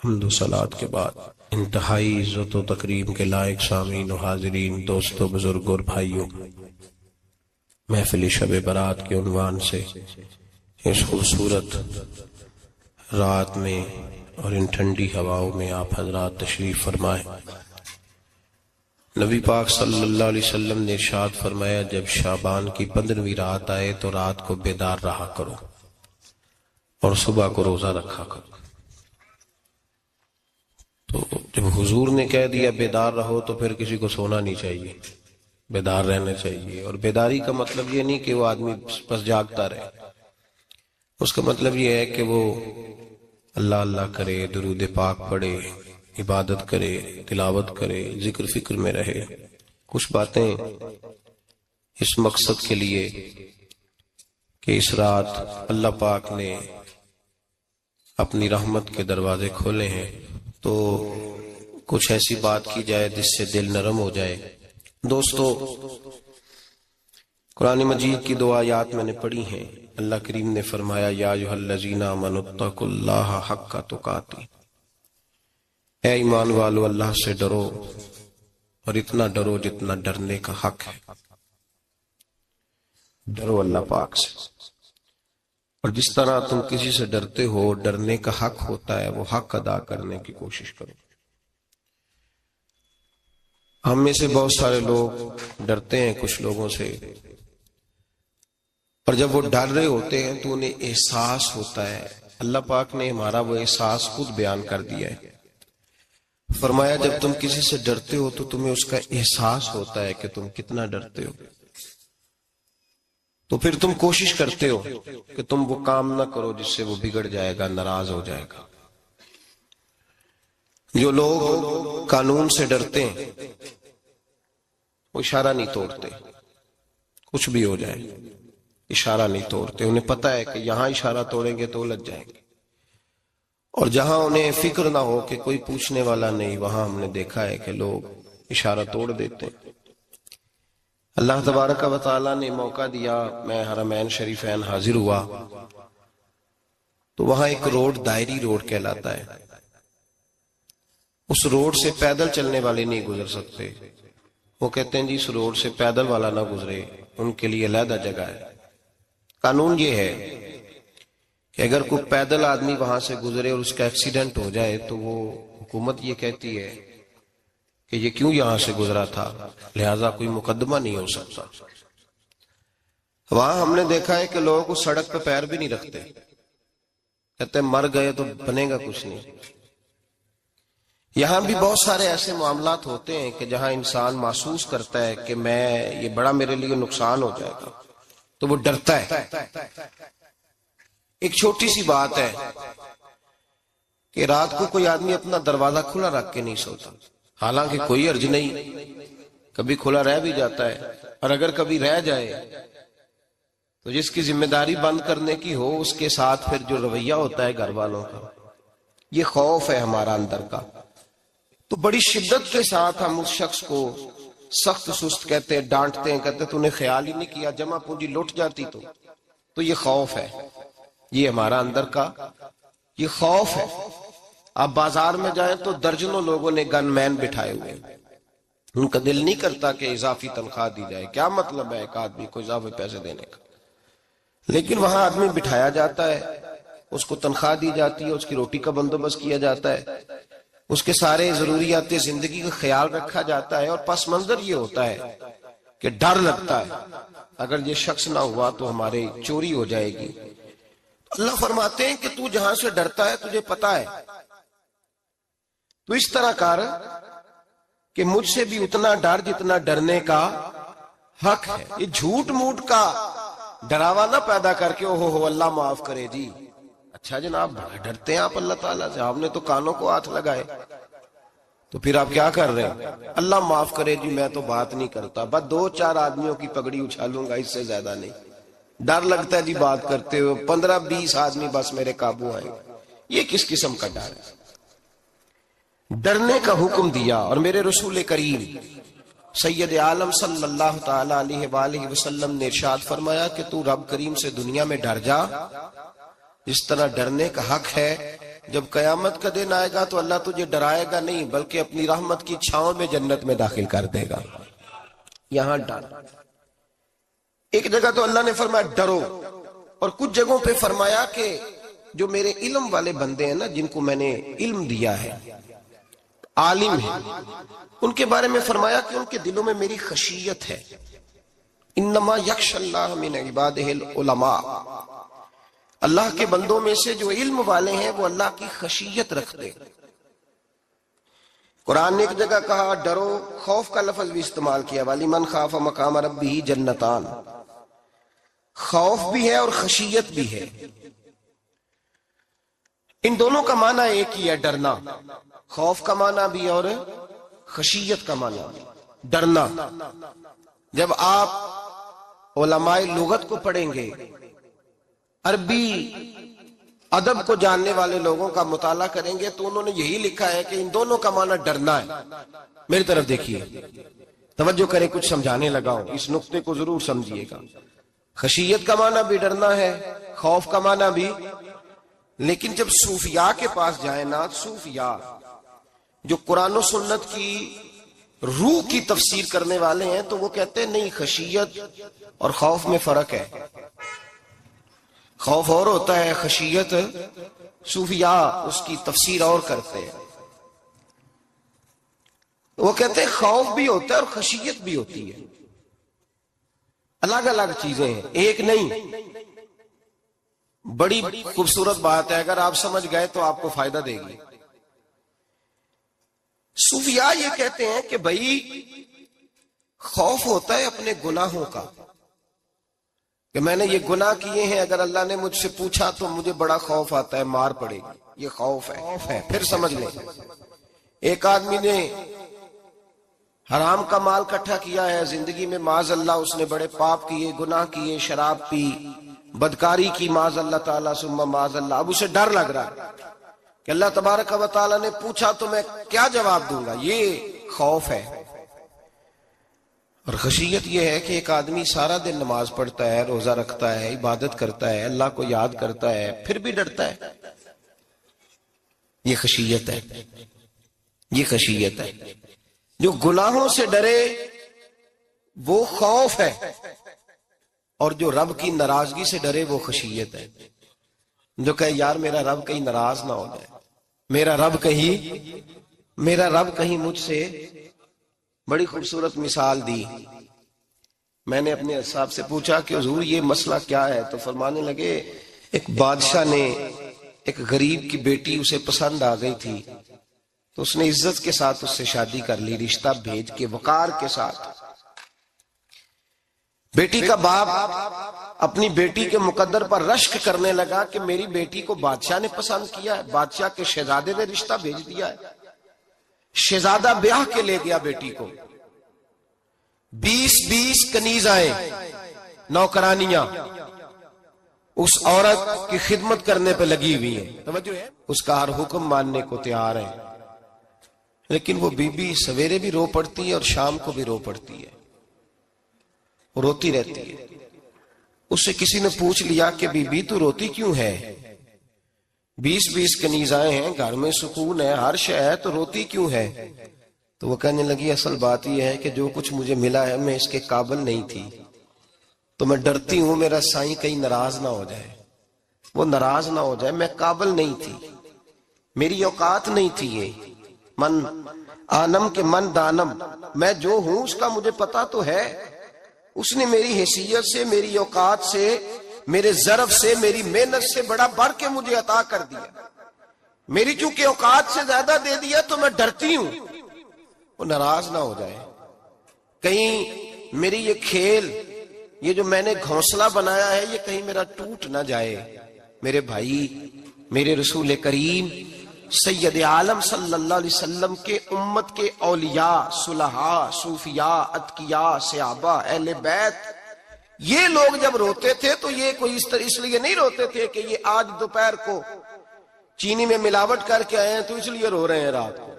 حمد و صلات کے بعد انتہائی عزت و تکریم کے لائق سامعین و حاضرین، دوستو، بزرگوں اور بھائیوں، محفل شب برات کے عنوان سے اس خوبصورت رات میں اور ان ٹھنڈی ہواؤں میں آپ حضرات تشریف فرمائیں۔ نبی پاک صلی اللہ علیہ وسلم نے ارشاد فرمایا، جب شعبان کی 15ویں رات آئے تو رات کو بیدار رہا کرو اور صبح کو روزہ رکھا کرو۔ تو جب حضور نے کہہ دیا بیدار رہو تو پھر کسی کو سونا نہیں چاہیے، بیدار رہنا چاہیے۔ اور بیداری کا مطلب یہ نہیں کہ وہ آدمی بس جاگتا رہے، اس کا مطلب یہ ہے کہ وہ اللہ اللہ کرے، درود پاک پڑھے، عبادت کرے، تلاوت کرے، ذکر فکر میں رہے۔ کچھ باتیں اس مقصد کے لیے کہ اس رات اللہ پاک نے اپنی رحمت کے دروازے کھولے ہیں، تو کچھ ایسی بات کی جائے جس سے دل نرم ہو جائے۔ دوستو، قرآن مجید کی 2 آیات میں نے پڑھی ہیں۔ اللہ کریم نے فرمایا، یا ایھا الذین آمنوا اتقوا اللہ حق تقاتہ، اے ایمان والو اللہ سے ڈرو اور اتنا ڈرو جتنا ڈرنے کا حق ہے۔ ڈرو اللہ پاک سے، اور جس طرح تم کسی سے ڈرتے ہو، ڈرنے کا حق ہوتا ہے، وہ حق ادا کرنے کی کوشش کرو۔ ہم میں سے بہت سارے لوگ ڈرتے ہیں کچھ لوگوں سے، اور جب وہ ڈر رہے ہوتے ہیں تو انہیں احساس ہوتا ہے۔ اللہ پاک نے ہمارا وہ احساس خود بیان کر دیا ہے۔ فرمایا، جب تم کسی سے ڈرتے ہو تو تمہیں اس کا احساس ہوتا ہے کہ تم کتنا ڈرتے ہو، تو پھر تم کوشش کرتے ہو کہ تم وہ کام نہ کرو جس سے وہ بگڑ جائے گا، ناراض ہو جائے گا۔ جو لوگ قانون سے ڈرتے ہیں وہ اشارہ نہیں توڑتے، کچھ بھی ہو جائے اشارہ نہیں توڑتے۔ انہیں پتہ ہے کہ یہاں اشارہ توڑیں گے تو الجھ جائیں گے، اور جہاں انہیں فکر نہ ہو کہ کوئی پوچھنے والا نہیں، وہاں ہم نے دیکھا ہے کہ لوگ اشارہ توڑ دیتے ہیں۔ اللہ تبارک و تعالیٰ نے موقع دیا، میں حرمین شریفین حاضر ہوا تو وہاں ایک روڈ دائری روڈ کہلاتا ہے۔ اس روڈ سے پیدل چلنے والے نہیں گزر سکتے۔ وہ کہتے ہیں جی اس روڈ سے پیدل والا نہ گزرے، ان کے لیے علیحدہ جگہ ہے۔ قانون یہ ہے کہ اگر کوئی پیدل آدمی وہاں سے گزرے اور اس کا ایکسیڈنٹ ہو جائے تو وہ حکومت یہ کہتی ہے کہ یہ کیوں یہاں سے گزرا تھا، لہٰذا کوئی مقدمہ نہیں ہو سکتا۔ وہاں ہم نے دیکھا ہے کہ لوگ اس سڑک پہ پیر بھی نہیں رکھتے، کہتے ہیں مر گئے تو بنے گا کچھ نہیں۔ یہاں بھی بہت سارے ایسے معاملات ہوتے ہیں کہ جہاں انسان محسوس کرتا ہے کہ یہ بڑا میرے لیے نقصان ہو جائے گا، تو وہ ڈرتا ہے۔ ایک چھوٹی سی بات ہے کہ رات کو کوئی آدمی اپنا دروازہ کھلا رکھ کے نہیں سوتا، حالانکہ کوئی حرج نہیں، کبھی کھلا رہ بھی جاتا ہے، اور اگر کبھی رہ جائے تو جس کی ذمہ داری بند کرنے کی ہو، اس کے ساتھ پھر جو رویہ ہوتا ہے گھر والوں کا، یہ خوف ہے ہمارا اندر کا، تو بڑی شدت کے ساتھ ہم اس شخص کو سخت سست کہتے ہیں، ڈانٹتے ہیں، کہتے تو نے خیال ہی نہیں کیا، جمع پونجی لٹ جاتی تو یہ خوف ہے، یہ ہمارا اندر کا یہ خوف ہے۔ آپ بازار میں جائیں تو درجنوں لوگوں نے گن مین بٹھائے ہوئے، ان کا دل نہیں کرتا کہ اضافی تنخواہ دی جائے، کیا مطلب ہے ایک آدمی کو اضافی پیسے دینے کا، لیکن وہاں آدمی بٹھایا جاتا ہے، اس کو تنخواہ دی جاتی ہے، اس کی روٹی کا بندوبست کیا جاتا ہے، اس کے سارے ضروریات زندگی کا خیال رکھا جاتا ہے، اور پس منظر یہ ہوتا ہے کہ ڈر لگتا ہے اگر یہ شخص نہ ہوا تو ہمارے چوری ہو جائے گی۔ اللہ فرماتے ہیں کہ تو جہاں سے ڈرتا ہے تجھے پتا ہے، تو اس طرح کر کہ مجھ سے بھی اتنا ڈر جتنا ڈرنے کا حق ہے۔ یہ جھوٹ موٹ کا ڈراوا نہ پیدا کر کے اوہ اللہ معاف کرے جی، اچھا جناب ڈرتے ہیں آپ اللہ تعالیٰ سے، آپ نے تو کانوں کو ہاتھ لگائے، تو پھر آپ کیا کر رہے ہیں؟ اللہ معاف کرے جی میں تو بات نہیں کرتا، بس 2-4 آدمیوں کی پگڑی اچھالوں گا، اس سے زیادہ نہیں۔ ڈر لگتا ہے جی بات کرتے ہوئے، 15-20 آدمی بس میرے قابو آئیں، یہ کس قسم کا ڈر ہے؟ ڈرنے کا حکم دیا، اور میرے رسول کریم سید عالم صلی اللہ تعالی علیہ وآلہ وسلم نے ارشاد فرمایا کہ تو رب کریم سے دنیا میں ڈر جا، جس طرح ڈرنے کا حق ہے جب قیامت کا دن آئے گا تو اللہ تجھے ڈرائے گا نہیں بلکہ اپنی رحمت کی چھاؤں میں جنت میں داخل کر دے گا. یہاں ڈر. ایک جگہ تو اللہ نے فرمایا ڈرو، اور کچھ جگہوں پہ فرمایا کہ جو میرے علم والے بندے ہیں نا، جن کو میں نے علم دیا ہے، عالم ہیں، ان کے بارے میں فرمایا کہ ان کے دلوں میں میری خشیت ہے. انما یخشی اللہ من عبادہ العلماء، اللہ کے بندوں میں سے جو علم والے ہیں وہ اللہ کی خشیت رکھتے. قرآن نے ایک جگہ کہا ڈرو، خوف کا لفظ بھی استعمال کیا، وَلِمَنْ خَافَ مَقَامَ رَبِّهِ جَنَّتَانِ، خوف بھی ہے اور خشیت بھی ہے. ان دونوں کا معنی ایک ہی ہے، ڈرنا. خوف کا معنی بھی اور خشیت کا معنی بھی، ڈرنا. جب آپ علماء لغت کو پڑھیں گے، عربی ادب کو جاننے والے لوگوں کا مطالعہ کریں گے تو انہوں نے یہی لکھا ہے کہ ان دونوں کا معنی ڈرنا ہے. میری طرف دیکھیے، توجہ کریں، کچھ سمجھانے لگا ہوں، اس نقطے کو ضرور سمجھیے گا. خشیت کا معنی بھی ڈرنا ہے، خوف کا معنی بھی. لیکن جب صوفیاء کے پاس جائیں نا، صوفیاء جو قرآن و سنت کی روح کی تفسیر کرنے والے ہیں، تو وہ کہتے ہیں نہیں، خشیت اور خوف میں فرق ہے. خوف اور ہوتا ہے، خشیت صوفیاء اس کی تفسیر اور کرتے ہیں. وہ کہتے ہیں خوف بھی ہوتا ہے اور خشیت بھی ہوتی ہے، الگ الگ چیزیں ہیں، ایک نہیں. بڑی خوبصورت بات ہے، اگر آپ سمجھ گئے تو آپ کو فائدہ دے گی. صوفیاء یہ کہتے ہیں کہ بھائی خوف ہوتا ہے اپنے گناہوں کا، کہ میں نے یہ گناہ کیے ہیں، اگر اللہ نے مجھ سے پوچھا تو مجھے بڑا خوف آتا ہے، مار پڑے گی، یہ خوف ہے. پھر سمجھ لیں، ایک آدمی نے حرام کا مال اکٹھا کیا ہے زندگی میں، معاذ اللہ اس نے بڑے پاپ کیے، گناہ کیے، شراب پی، بدکاری کی، معاذ اللہ تعالیٰ ثم معاذ اللہ. اب اسے ڈر لگ رہا ہے کہ اللہ تبارک و تعالیٰ نے پوچھا تو میں کیا جواب دوں گا. یہ خوف ہے. اور خشیت یہ ہے کہ ایک آدمی سارا دن نماز پڑھتا ہے، روزہ رکھتا ہے، عبادت کرتا ہے، اللہ کو یاد کرتا ہے، پھر بھی ڈرتا ہے. یہ خشیت ہے، یہ خشیت ہے. جو گناہوں سے ڈرے وہ خوف ہے، اور جو رب کی ناراضگی سے ڈرے وہ خشیت ہے. جو کہے یار میرا رب کہیں ناراض نہ ہو جائے، میرا رب کہیں مجھ سے. بڑی خوبصورت مثال دی. میں نے اپنے صاحب سے پوچھا کہ حضور یہ مسئلہ کیا ہے، تو فرمانے لگے ایک بادشاہ نے ایک غریب کی بیٹی اسے پسند آ گئی تھی، تو اس نے عزت کے ساتھ اس سے شادی کر لی، رشتہ بھیج کے وقار کے ساتھ. بیٹی کا باپ اپنی بیٹی کے مقدر پر رشک کرنے لگا کہ میری بیٹی کو بادشاہ نے پسند کیا ہے، بادشاہ کے شہزادے نے رشتہ بھیج دیا ہے. شہزادہ بیاہ کے لے گیا بیٹی کو. 20 کنیزائیں، نوکرانیاں اس عورت کی خدمت کرنے پہ لگی ہوئی ہیں، توجہ ہے، اس کا ہر حکم ماننے کو تیار ہے. لیکن وہ بی بی سویرے بھی رو پڑتی ہے اور شام کو بھی رو پڑتی ہے، روتی رہتی ہے. اس سے کسی نے پوچھ لیا کہ بی بی تو روتی کیوں ہے؟ 20 کنیزائیں ہیں، گھر میں سکون ہے، ہر شے ہے، تو روتی کیوں ہے؟ تو وہ کہنے لگی اصل بات یہ ہے کہ جو کچھ مجھے ملا ہے میں اس کے قابل نہیں تھی، تو میں ڈرتی ہوں میرا سائیں کہیں ناراض نہ ہو جائے، وہ ناراض نہ ہو جائے. میں قابل نہیں تھی، میری اوقات نہیں تھی. یہ من آنم کے من دانم، میں جو ہوں اس کا مجھے پتا تو ہے. اس نے میری حیثیت سے، میری اوقات سے، میرے ظرف سے، میری محنت سے بڑا بڑھ کے مجھے عطا کر دیا. میری چونکہ اوقات سے زیادہ دے دیا تو میں ڈرتی ہوں وہ ناراض نہ ہو جائے، کہیں میری یہ کھیل، یہ جو میں نے گھونسلہ بنایا ہے، یہ کہیں میرا ٹوٹ نہ جائے. میرے بھائی، میرے رسول کریم سید عالم صلی اللہ علیہ وسلم کے امت کے اولیاء، صلحاء، صوفیاء، اتقیاء، صحابہ، اہل بیت، یہ لوگ جب روتے تھے تو یہ کوئی اس لیے نہیں روتے تھے کہ یہ آج دوپہر کو چینی میں ملاوٹ کر کے آئے ہیں تو اس لیے رو رہے ہیں رات کو.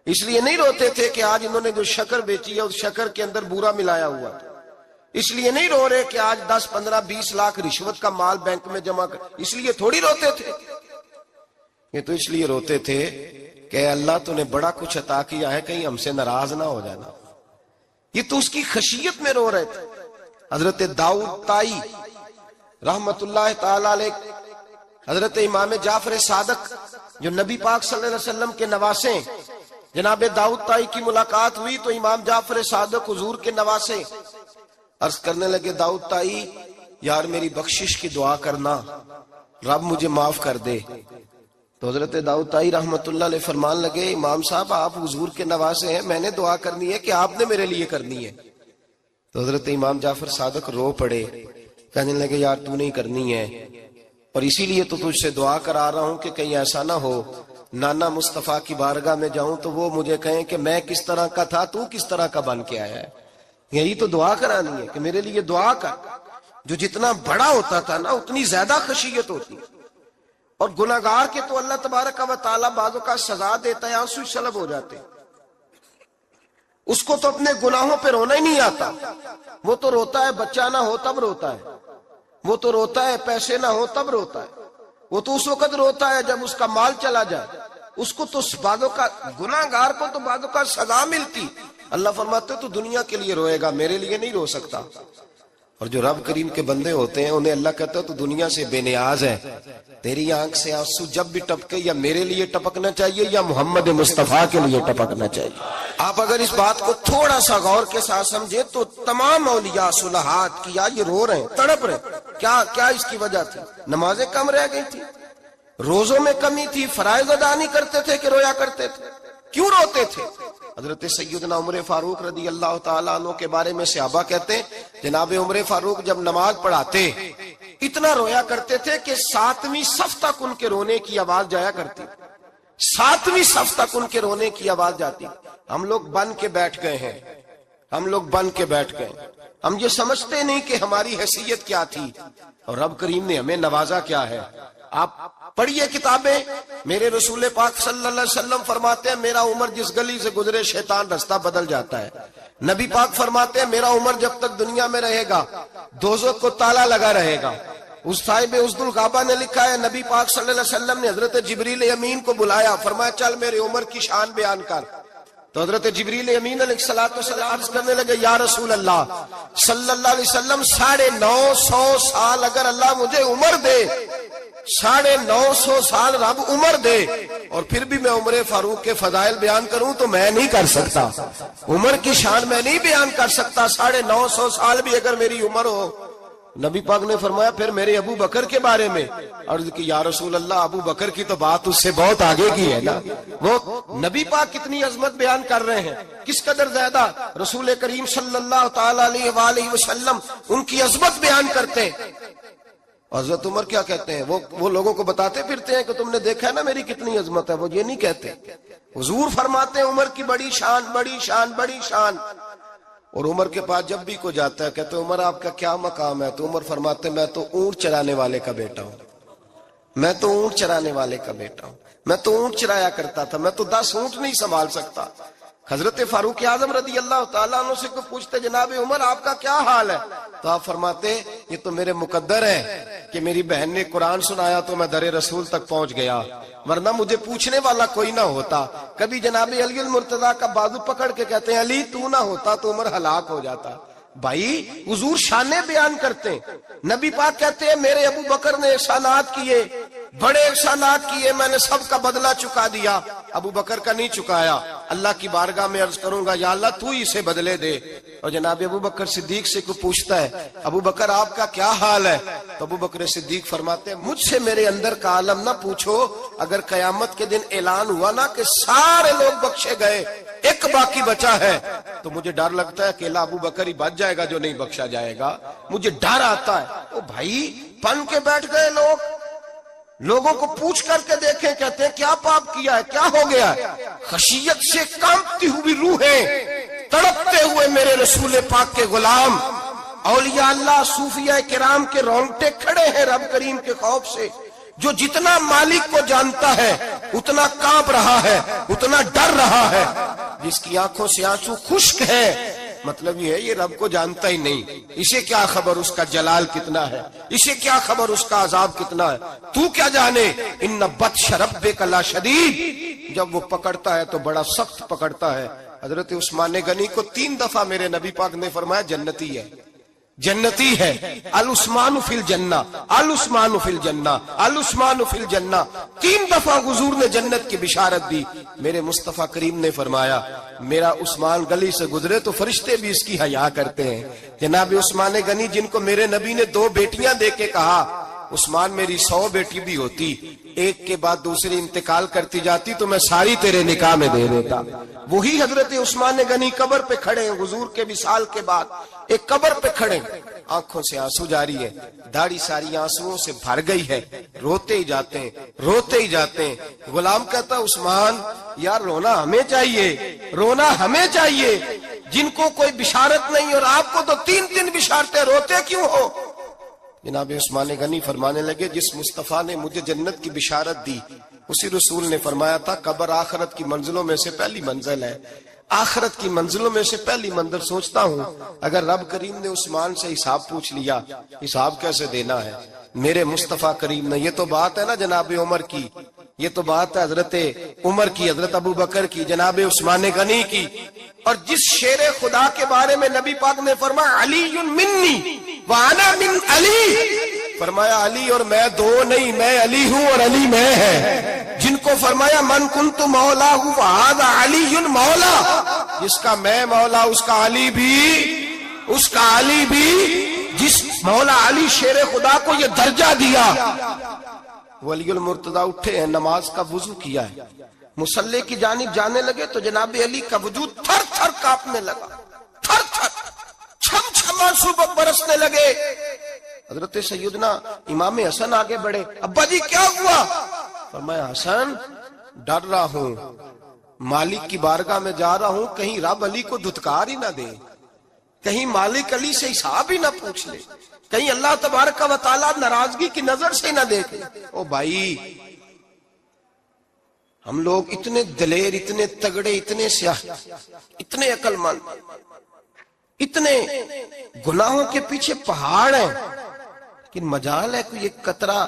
اس لیے نہیں روتے تھے کہ آج انہوں نے جو شکر بیچی ہے اس شکر کے اندر بورا ملایا ہوا تھا. اس لیے نہیں رو رہے کہ آج 10 15 20 لاکھ رشوت کا مال بینک میں جمع کر، اس لیے تھوڑی روتے تھے. یہ تو اس لیے روتے تھے کہ اللہ تو نے بڑا کچھ عطا کیا ہے، کہیں ہم سے ناراض نہ ہو جانا. یہ تو اس کی خشیت میں رو رہے تھے. حضرت داؤد طائی رحمت اللہ تعالی علیہ، حضرت امام جعفر صادق جو نبی پاک صلی اللہ علیہ وسلم کے نواسے، جناب داؤد طائی کی ملاقات ہوئی تو امام جعفر صادق حضور کے نواسے عرض کرنے لگے، داؤد طائی یار میری بخشش کی دعا کرنا، رب مجھے معاف کر دے. تو حضرت داؤد طائی رحمت اللہ علیہ فرمان لگے، امام صاحب آپ حضور کے نواسے ہیں، میں نے دعا کرنی ہے کہ آپ نے میرے لیے کرنی ہے؟ تو حضرت امام جعفر صادق رو پڑے، کہنے لگے یار تو نہیں کرنی ہے، اور اسی لیے تو تجھ سے دعا کرا رہا ہوں کہ کہیں ایسا نہ ہو نانا مصطفیٰ کی بارگاہ میں جاؤں تو وہ مجھے کہیں کہ میں کس طرح کا تھا تو کس طرح کا بن کے آیا ہے. یہی تو دعا کرانی ہے کہ میرے لیے دعا کر. جو جتنا بڑا ہوتا تھا نا اتنی زیادہ خشیت ہوتی. اور گناہگار کے تو اللہ تبارک و تعالیٰ بعضوں کا سزا دیتا ہے، آنسو سلب ہو جاتے. اس کو تو اپنے گناہوں پہ رونا ہی نہیں آتا. وہ تو روتا ہے بچہ نہ ہو تب روتا ہے، وہ تو روتا ہے پیسے نہ ہو تب روتا ہے، وہ تو اس وقت روتا ہے جب اس کا مال چلا جائے. اس کو تو بعضوں کا گناہگار کو تو بعضوں کا سزا ملتی. اللہ فرماتے تو دنیا کے لیے روئے گا، میرے لیے نہیں رو سکتا. اور جو رب کریم کے بندے ہوتے ہیں انہیں اللہ کہتا ہے تو دنیا سے بے نیاز ہے، تیری آنکھ سے آنسو جب بھی ٹپکے یا میرے لیے ٹپکنا چاہیے یا محمد مصطفیٰ کے لیے ٹپکنا چاہیے. آپ اگر اس بات کو تھوڑا سا غور کے ساتھ سمجھے تو تمام اولیاء صلحات کیا یہ رو رہے ہیں، تڑپ رہے ہیں. کیا اس کی وجہ تھی؟ نمازیں کم رہ گئی تھی، روزوں میں کمی تھی، فرائض ادا نہیں کرتے تھے کہ رویا کرتے تھے؟ کیوں روتے تھے؟ حضرت سیدنا عمر فاروق رضی اللہ تعالیٰ عنہ کے بارے میں صحابہ کہتے ہیں جناب عمر فاروق جب نماز پڑھاتے اتنا رویا کرتے تھے کہ 7ویں صف تک ان کے رونے کی آواز جایا کرتی. 7ویں صف تک ان کے رونے کی آواز جاتی. ہم لوگ بن کے بیٹھ گئے ہیں، ہم لوگ بن کے بیٹھ گئے. ہم یہ سمجھتے نہیں کہ ہماری حیثیت کیا تھی اور رب کریم نے ہمیں نوازا کیا ہے. آپ پڑھیے کتابیں، میرے رسول پاک صلی اللہ علیہ وسلم فرماتے ہیں میرا عمر جس گلی سے گزرے شیطان رستہ بدل جاتا ہے. نبی پاک فرماتے ہیں میرا عمر جب تک دنیا میں رہے گا دوزخ کو تالا لگا رہے گا. اس صاحب عزد الغابہ نے لکھا ہے نبی پاک صلی اللہ علیہ وسلم نے حضرت جبریل امین کو بلایا، فرمایا چل میرے عمر کی شان بیان کر. تو حضرت جبریل امین علیہ السلام عرض کرنے لگے یا رسول اللہ صلی اللہ علیہ وسلم 950 سال اگر اللہ مجھے عمر دے، 950 سال رب عمر دے اور پھر بھی میں عمر فاروق کے فضائل بیان کروں تو میں نہیں کر سکتا. عمر کی شان میں نہیں بیان کر سکتا. 950 سال بھی اگر میری عمر ہو. نبی پاک نے فرمایا پھر میرے ابو بکر کے بارے میں عرض کی یا رسول اللہ ابو بکر کی تو بات اس سے بہت آگے کی ہے نا. وہ نبی پاک کتنی عظمت بیان کر رہے ہیں، کس قدر زیادہ رسول کریم صلی اللہ تعالی علیہ وآلہ وسلم ان کی عظمت بیان کرتے ہیں. حضرت عمر کیا کہتے ہیں؟ وہ لوگوں کو بتاتے پھرتے ہیں کہ تم نے دیکھا ہے نا میری کتنی عظمت ہے. وہ یہ نہیں کہتے. حضور فرماتے ہیں عمر کی بڑی شان بڑی شان بڑی شان. اور عمر کے پاس جب بھی کوئی جاتا ہے کہتے ہیں عمر آپ کا کیا مقام ہے؟ تو عمر فرماتے ہیں میں تو اونٹ چرانے والے کا بیٹا ہوں، میں تو اونٹ چرانے والے کا بیٹا ہوں، میں تو اونٹ چرایا کرتا تھا، میں تو 10 اونٹ نہیں سنبھال سکتا. حضرت فاروق اعظم رضی اللہ تعالیٰ عنہ سے کو پوچھتے جناب عمر آپ کا کیا حال ہے؟ تو آپ فرماتے یہ تو میرے مقدر ہے کہ میری بہن نے قرآن سنایا تو میں در رسول تک پہنچ گیا، ورنہ مجھے پوچھنے والا کوئی نہ ہوتا. کبھی جناب علی المرتضیٰ کا بازو پکڑ کے کہتے ہیں علی تو نہ ہوتا تو عمر ہلاک ہو جاتا. بھائی حضور شانے بیان کرتے ہیں. نبی پاک کہتے ہیں میرے ابو بکر نے احسانات کیے، بڑے احسانات کیے، میں نے سب کا بدلہ چکا دیا. ابو بکر کا نہیں چکایا. اللہ کی بارگاہ میں عرض کروں گا یا اللہ تو ہی اسے بدلے دے. اور جناب ابو بکر صدیق سے کوئی پوچھتا ہے ابو بکر آپ کا کیا حال ہے؟ تو ابو بکر صدیق فرماتے ہیں مجھ سے میرے اندر کا عالم نہ پوچھو، اگر قیامت کے دن اعلان ہوا نا کہ سارے لوگ بخشے گئے ایک باقی بچا ہے تو مجھے ڈر لگتا ہے اکیلا ابو بکر ہی بچ جائے گا جو نہیں بخشا جائے گا. مجھے ڈر آتا ہے. او بھائی بن کے بیٹھ گئے لوگ، لوگوں کو پوچھ کر کے دیکھیں، کہتے ہیں کیا پاپ کیا ہے، کیا ہو گیا ہے؟ خشیت سے کانپتی ہوئی روحیں، تڑپتے ہوئے میرے رسول پاک کے غلام، اولیاء اللہ صوفیاء کرام کے رونگٹے کھڑے ہیں رب کریم کے خوف سے. جو جتنا مالک کو جانتا ہے اتنا کانپ رہا ہے، اتنا ڈر رہا ہے. جس کی آنکھوں سے آنسو خشک ہے مطلب یہ ہے یہ رب کو جانتا ہی نہیں، اسے کیا خبر اس کا جلال کتنا ہے، اسے کیا خبر اس کا عذاب کتنا ہے، تو کیا جانے۔ ان بطش ربک لشدید، جب وہ پکڑتا ہے تو بڑا سخت پکڑتا ہے۔ حضرت عثمان غنی کو 3 دفعہ میرے نبی پاک نے فرمایا جنتی ہے، جنتی ہے، العثمان فی الجنہ، العثمان فی الجنہ، العثمان فی الجنہ، 3 دفعہ حضور نے جنت کی بشارت دی۔ میرے مصطفیٰ کریم نے فرمایا میرا عثمان گلی سے گزرے تو فرشتے بھی اس کی حیا کرتے ہیں۔ جناب عثمان غنی جن کو میرے نبی نے 2 بیٹیاں دے کے کہا عثمان میری 100 بیٹی بھی ہوتی، ایک کے بعد دوسری انتقال کرتی جاتی تو میں ساری تیرے نکاح میں دے دیتا، وہی حضرت عثمان غنی قبر پہ کھڑے ہیں حضور کے وصال کے بعد، ایک قبر پہ کھڑے، آنکھوں سے آنسو جاری ہے، داڑھی ساری آنسوؤں سے بھر گئی ہے، روتے ہی جاتے ہیں، روتے ہی جاتے ہیں۔ غلام کہتا عثمان یار رونا ہمیں چاہیے، رونا ہمیں چاہیے، جن کو کوئی بشارت نہیں اور آپ کو تو 3 بشارتیں، روتے کیوں ہو؟ جناب عثمان غنی فرمانے لگے جس مصطفیٰ نے مجھے جنت کی بشارت دی اسی رسول نے فرمایا تھا قبر آخرت کی منزلوں میں سے پہلی منزل ہے، آخرت کی منزلوں میں سے پہلی منزل۔ سوچتا ہوں اگر رب کریم نے عثمان سے حساب پوچھ لیا حساب کیسے دینا ہے؟ میرے مصطفیٰ کریم نے، یہ تو بات ہے نا جناب عمر کی، یہ تو بات ہے حضرت عمر کی، حضرت ابو بکر کی، جناب عثمان غنی کی، اور جس شیر خدا کے بارے میں نبی پاک نے فرمایا علی منی وانا من علی، فرمایا علی اور میں 2 نہیں، میں علی ہوں اور علی میں ہے، جن کو فرمایا من کنت مولا ہوں وہذا علی مولا، جس کا میں مولا اس کا علی بھی، اس کا علی بھی، جس مولا علی شیر خدا کو یہ درجہ دیا۔ ولی المرتضی اٹھے ہیں، نماز کا وضو کیا ہے، مصلی کی جانب جانے لگے تو جناب علی کا وجود تھر تھر کانپنے لگا، تھر تھر، چھم چھم آنسو برسنے لگے۔ حضرت سیدنا امام حسن آگے بڑھے، ابا جی کیا ہوا؟ فرمایا حسن ڈر رہا ہوں، مالک کی بارگاہ میں جا رہا ہوں، کہیں رب علی کو دھتکار ہی نہ دے، کہیں مالک علی سے حساب ہی نہ پوچھ لے، کہیں اللہ تبارک و تعالیٰ ناراضگی کی نظر سے نہ دیکھے۔ او بھائی ہم لوگ اتنے دلیر، اتنے تگڑے، اتنے سیاہ، اتنے عقل مند، اتنے گناہوں کے پیچھے پہاڑ ہیں، لیکن مجال ہے کوئی ایک قطرہ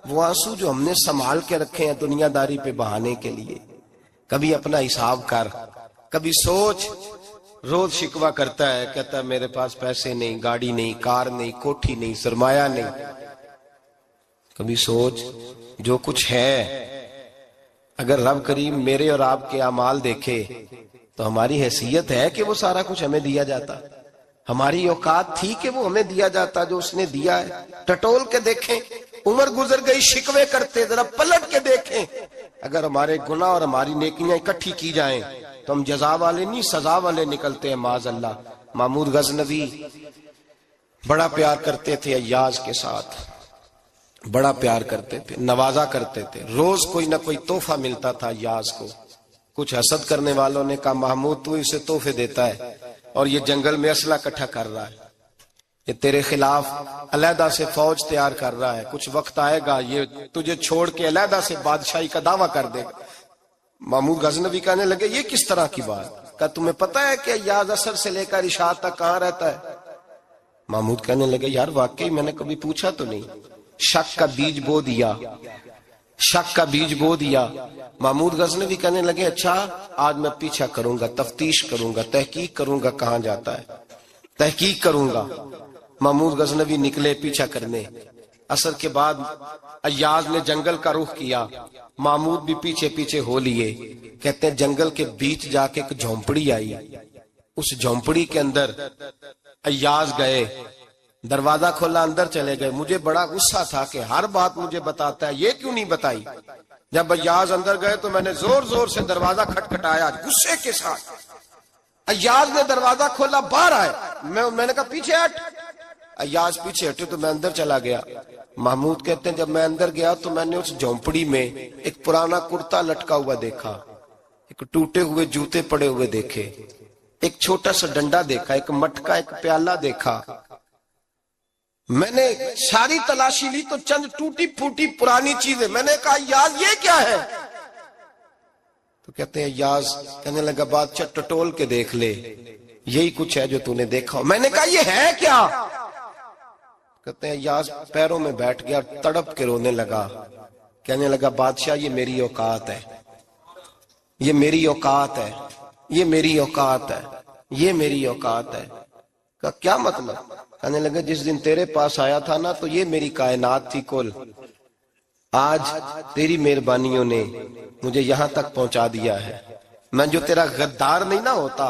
وہ آنسو جو ہم نے سنبھال کے رکھے ہیں دنیا داری پہ بہانے کے لیے۔ کبھی اپنا حساب کر، کبھی سوچ، روز شکوہ کرتا ہے، کہتا ہے میرے پاس پیسے نہیں، گاڑی نہیں، کار نہیں، کوٹھی نہیں، سرمایہ نہیں۔ کبھی سوچ جو کچھ ہے اگر رب کریم میرے اور آپ کے اعمال دیکھے تو ہماری حیثیت ہے کہ وہ سارا کچھ ہمیں دیا جاتا، ہماری اوقات تھی کہ وہ ہمیں دیا جاتا جو اس نے دیا ہے۔ ٹٹول کے دیکھیں، عمر گزر گئی شکوے کرتے، ذرا پلٹ کے دیکھیں، اگر ہمارے گناہ اور ہماری نیکیاں اکٹھی کی جائیں تو ہم جزا والے نہیں سزا والے نکلتے ہیں معاذ اللہ۔ محمود غزنوی بڑا پیار کرتے تھے ایاز کے ساتھ، بڑا پیار کرتے تھے، نوازا کرتے تھے، روز کوئی نہ کوئی تحفہ ملتا تھا ایاز کو۔ کچھ حسد کرنے والوں نے کہا محمود تو اسے تحفے دیتا ہے اور یہ جنگل میں اسلحہ اکٹھا کر رہا ہے، یہ تیرے خلاف علیحدہ سے فوج تیار کر رہا ہے، کچھ وقت آئے گا یہ تجھے چھوڑ کے علیحدہ سے بادشاہی کا دعویٰ کر دے گا۔ محمود غزنوی کہنے لگے یہ کس طرح کی بات؟ کہا تمہیں پتہ ہے کہ ایاز عصر سے لے کر عشاء تک کہاں رہتا ہے؟ محمود کہنے لگے یار واقعی میں نے کبھی پوچھا تو نہیں، شک کا بیج بو دیا، شک کا بیج بو دیا۔ محمود غزنوی کہنے لگے اچھا آج میں پیچھا کروں گا، تفتیش کروں گا، تحقیق کروں گا کہاں جاتا ہے، تحقیق کروں گا۔ محمود غزنوی نکلے پیچھا کرنے، عصر کے بعد ایاز نے جنگل کا رخ کیا، محمود بھی پیچھے پیچھے ہو لیے۔ کہتے ہیں جنگل کے بیچ جا کے ایک جھونپڑی آئی، اس جھونپڑی کے اندر ایاز گئے، دروازہ کھولا اندر چلے گئے۔ مجھے بڑا غصہ تھا کہ ہر بات مجھے بتاتا ہے، یہ کیوں نہیں بتائی؟ جب ایاز اندر گئے تو میں نے زور زور سے دروازہ کھٹکھٹایا غصے کے ساتھ۔ ایاز نے دروازہ کھولا، باہر آئے، میں نے کہا پیچھے ہٹ۔ ایاز پیچھے ہٹے تو میں اندر چلا گیا۔ محمود کہتے ہیں جب میں اندر گیا تو میں نے اس جھونپڑی میں ایک پرانا کرتا لٹکا ہوا دیکھا، ایک ٹوٹے ہوئے جوتے پڑے ہوئے دیکھے، ایک چھوٹا سا ڈنڈا دیکھا، ایک مٹکا، ایک پیالہ دیکھا۔ میں نے ساری تلاشی لی تو چند ٹوٹی پھوٹی پرانی چیزیں، میں نے کہا یار یہ کیا ہے؟ تو کہتے ہیں یاز، کہنے لگا بادشاہ ٹٹول کے دیکھ لے، یہی کچھ ہے جو تو نے دیکھا ہو۔ میں نے کہا یہ ہے کیا؟ کہتے ہیں یاز پیروں میں بیٹھ گیا، تڑپ کے رونے لگا، کہنے لگا بادشاہ یہ میری اوقات ہے، یہ میری اوقات ہے، یہ میری اوقات ہے، یہ میری اوقات ہے۔ کہا کیا مطلب؟ کہنے لگا جس دن تیرے پاس آیا تھا نا تو یہ میری کائنات تھی کل، آج تیری مہربانیوں نے مجھے یہاں تک پہنچا دیا ہے۔ میں جو تیرا غدار نہیں نہ ہوتا،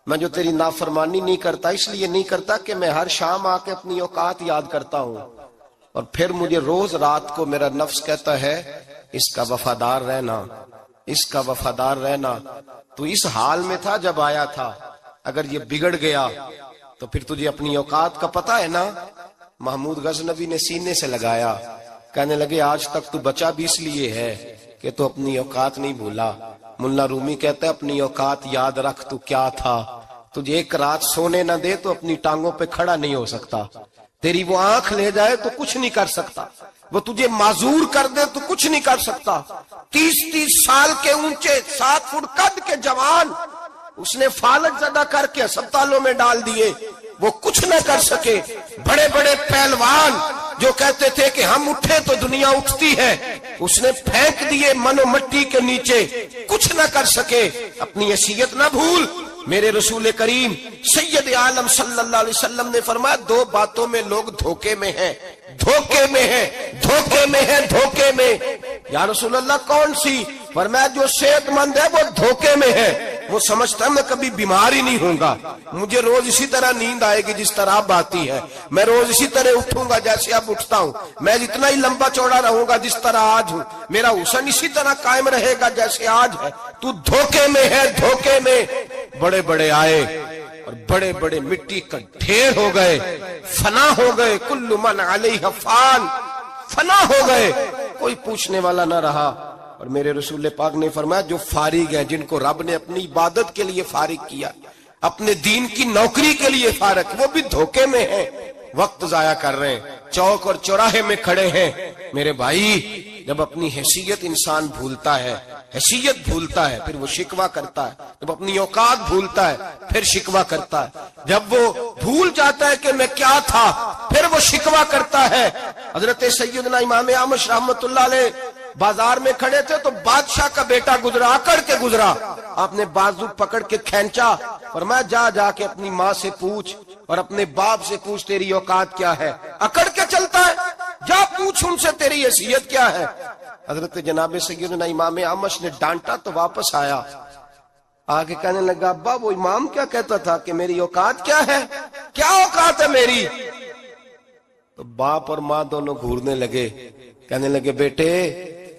میں جو تیری نافرمانی نہیں کرتا، اس لیے نہیں کرتا کہ میں ہر شام آ کے اپنی اوقات یاد کرتا ہوں، اور پھر مجھے روز رات کو میرا نفس کہتا ہے اس کا وفادار رہنا، اس کا وفادار رہنا۔ تو اس حال میں تھا جب آیا تھا، اگر یہ بگڑ گیا تو پھر تجھے اپنی اوقات کا پتہ ہے نا۔ محمود غزنوی نے سینے سے لگایا، کہنے لگے آج تک تو بچا بھی اس لیے ہے کہ تو اپنی اوقات نہیں بھولا۔ ملا رومی کہتا ہے اپنی اوقات یاد رکھ، تو کیا تھا؟ تجھے ایک رات سونے نہ دے تو اپنی ٹانگوں پہ کھڑا نہیں ہو سکتا، تیری وہ آنکھ لے جائے تو کچھ نہیں کر سکتا، وہ تجھے معذور کر دے تو کچھ نہیں کر سکتا۔ 30 سال کے اونچے 7 فٹ قد کے جوان اس نے فالج زدہ کر کے اسپتالوں میں ڈال دیے، وہ کچھ نہ کر سکے۔ بڑے بڑے پہلوان جو کہتے تھے کہ ہم اٹھے تو دنیا اٹھتی ہے، اس نے پھینک دیے من و مٹی کے نیچے، کچھ نہ کر سکے۔ اپنی حیثیت نہ بھول۔ میرے رسول کریم سید عالم صلی اللہ علیہ وسلم نے فرمایا 2 باتوں میں لوگ دھوکے میں ہیں، دھوکے میں ہیں، دھوکے میں ہیں، دھوکے میں۔ یا رسول اللہ کون سی؟ فرمایا جو صحت مند ہے وہ دھوکے میں ہے، وہ سمجھتا ہے میں کبھی بیمار ہی نہیں ہوں گا، مجھے روز اسی طرح نیند آئے گی جس طرح اب آتی ہے، میں روز اسی طرح اٹھوں گا جیسے اب اٹھتا ہوں، میں اتنا ہی لمبا چوڑا رہوں گا جس طرح آج ہوں، میرا حسن اسی طرح قائم رہے گا جیسے آج ہے۔ تو دھوکے میں ہے، دھوکے میں۔ بڑے بڑے آئے اور بڑے بڑے مٹی کا ڈھیر ہو گئے، فنا ہو گئے، کل من علیہ فان، فنا ہو گئے، کوئی پوچھنے والا نہ رہا۔ اور میرے رسول پاک نے فرمایا جو فارغ ہیں، جن کو رب نے اپنی عبادت کے لیے فارغ کیا، اپنے دین کی نوکری کے لیے فارغ، وہ بھی دھوکے میں ہیں، وقت ضائع کر رہے ہیں، چوک اور چوراہے میں کھڑے ہیں۔ میرے بھائی جب اپنی حیثیت انسان بھولتا ہے، حیثیت بھولتا ہے، پھر وہ شکوہ کرتا ہے، جب اپنی اوقات بھولتا ہے پھر شکوہ کرتا ہے، جب وہ بھول جاتا ہے کہ میں کیا تھا پھر وہ شکوہ کرتا ہے۔ حضرت سیدنا امام اعمش رحمت اللہ علیہ بازار میں کھڑے تھے تو بادشاہ کا بیٹا گزرا، اکڑ کے گزرا، آپ نے بازو پکڑ کے کھینچا، فرمایا جا کے اپنی ماں سے پوچھ اور اپنے باپ سے پوچھ تیری اوقات کیا ہے۔ اکڑ کے چلتا ہے، جا پوچھ ان سے تیری حیثیت کیا ہے۔ حضرت جناب سیدنا امام اعمش نے ڈانٹا تو واپس آیا، آگے کہنے لگا ابا وہ امام کیا کہتا تھا کہ میری اوقات کیا ہے، کیا اوقات ہے میری؟ تو باپ اور ماں دونوں گھورنے لگے، کہنے لگے بیٹے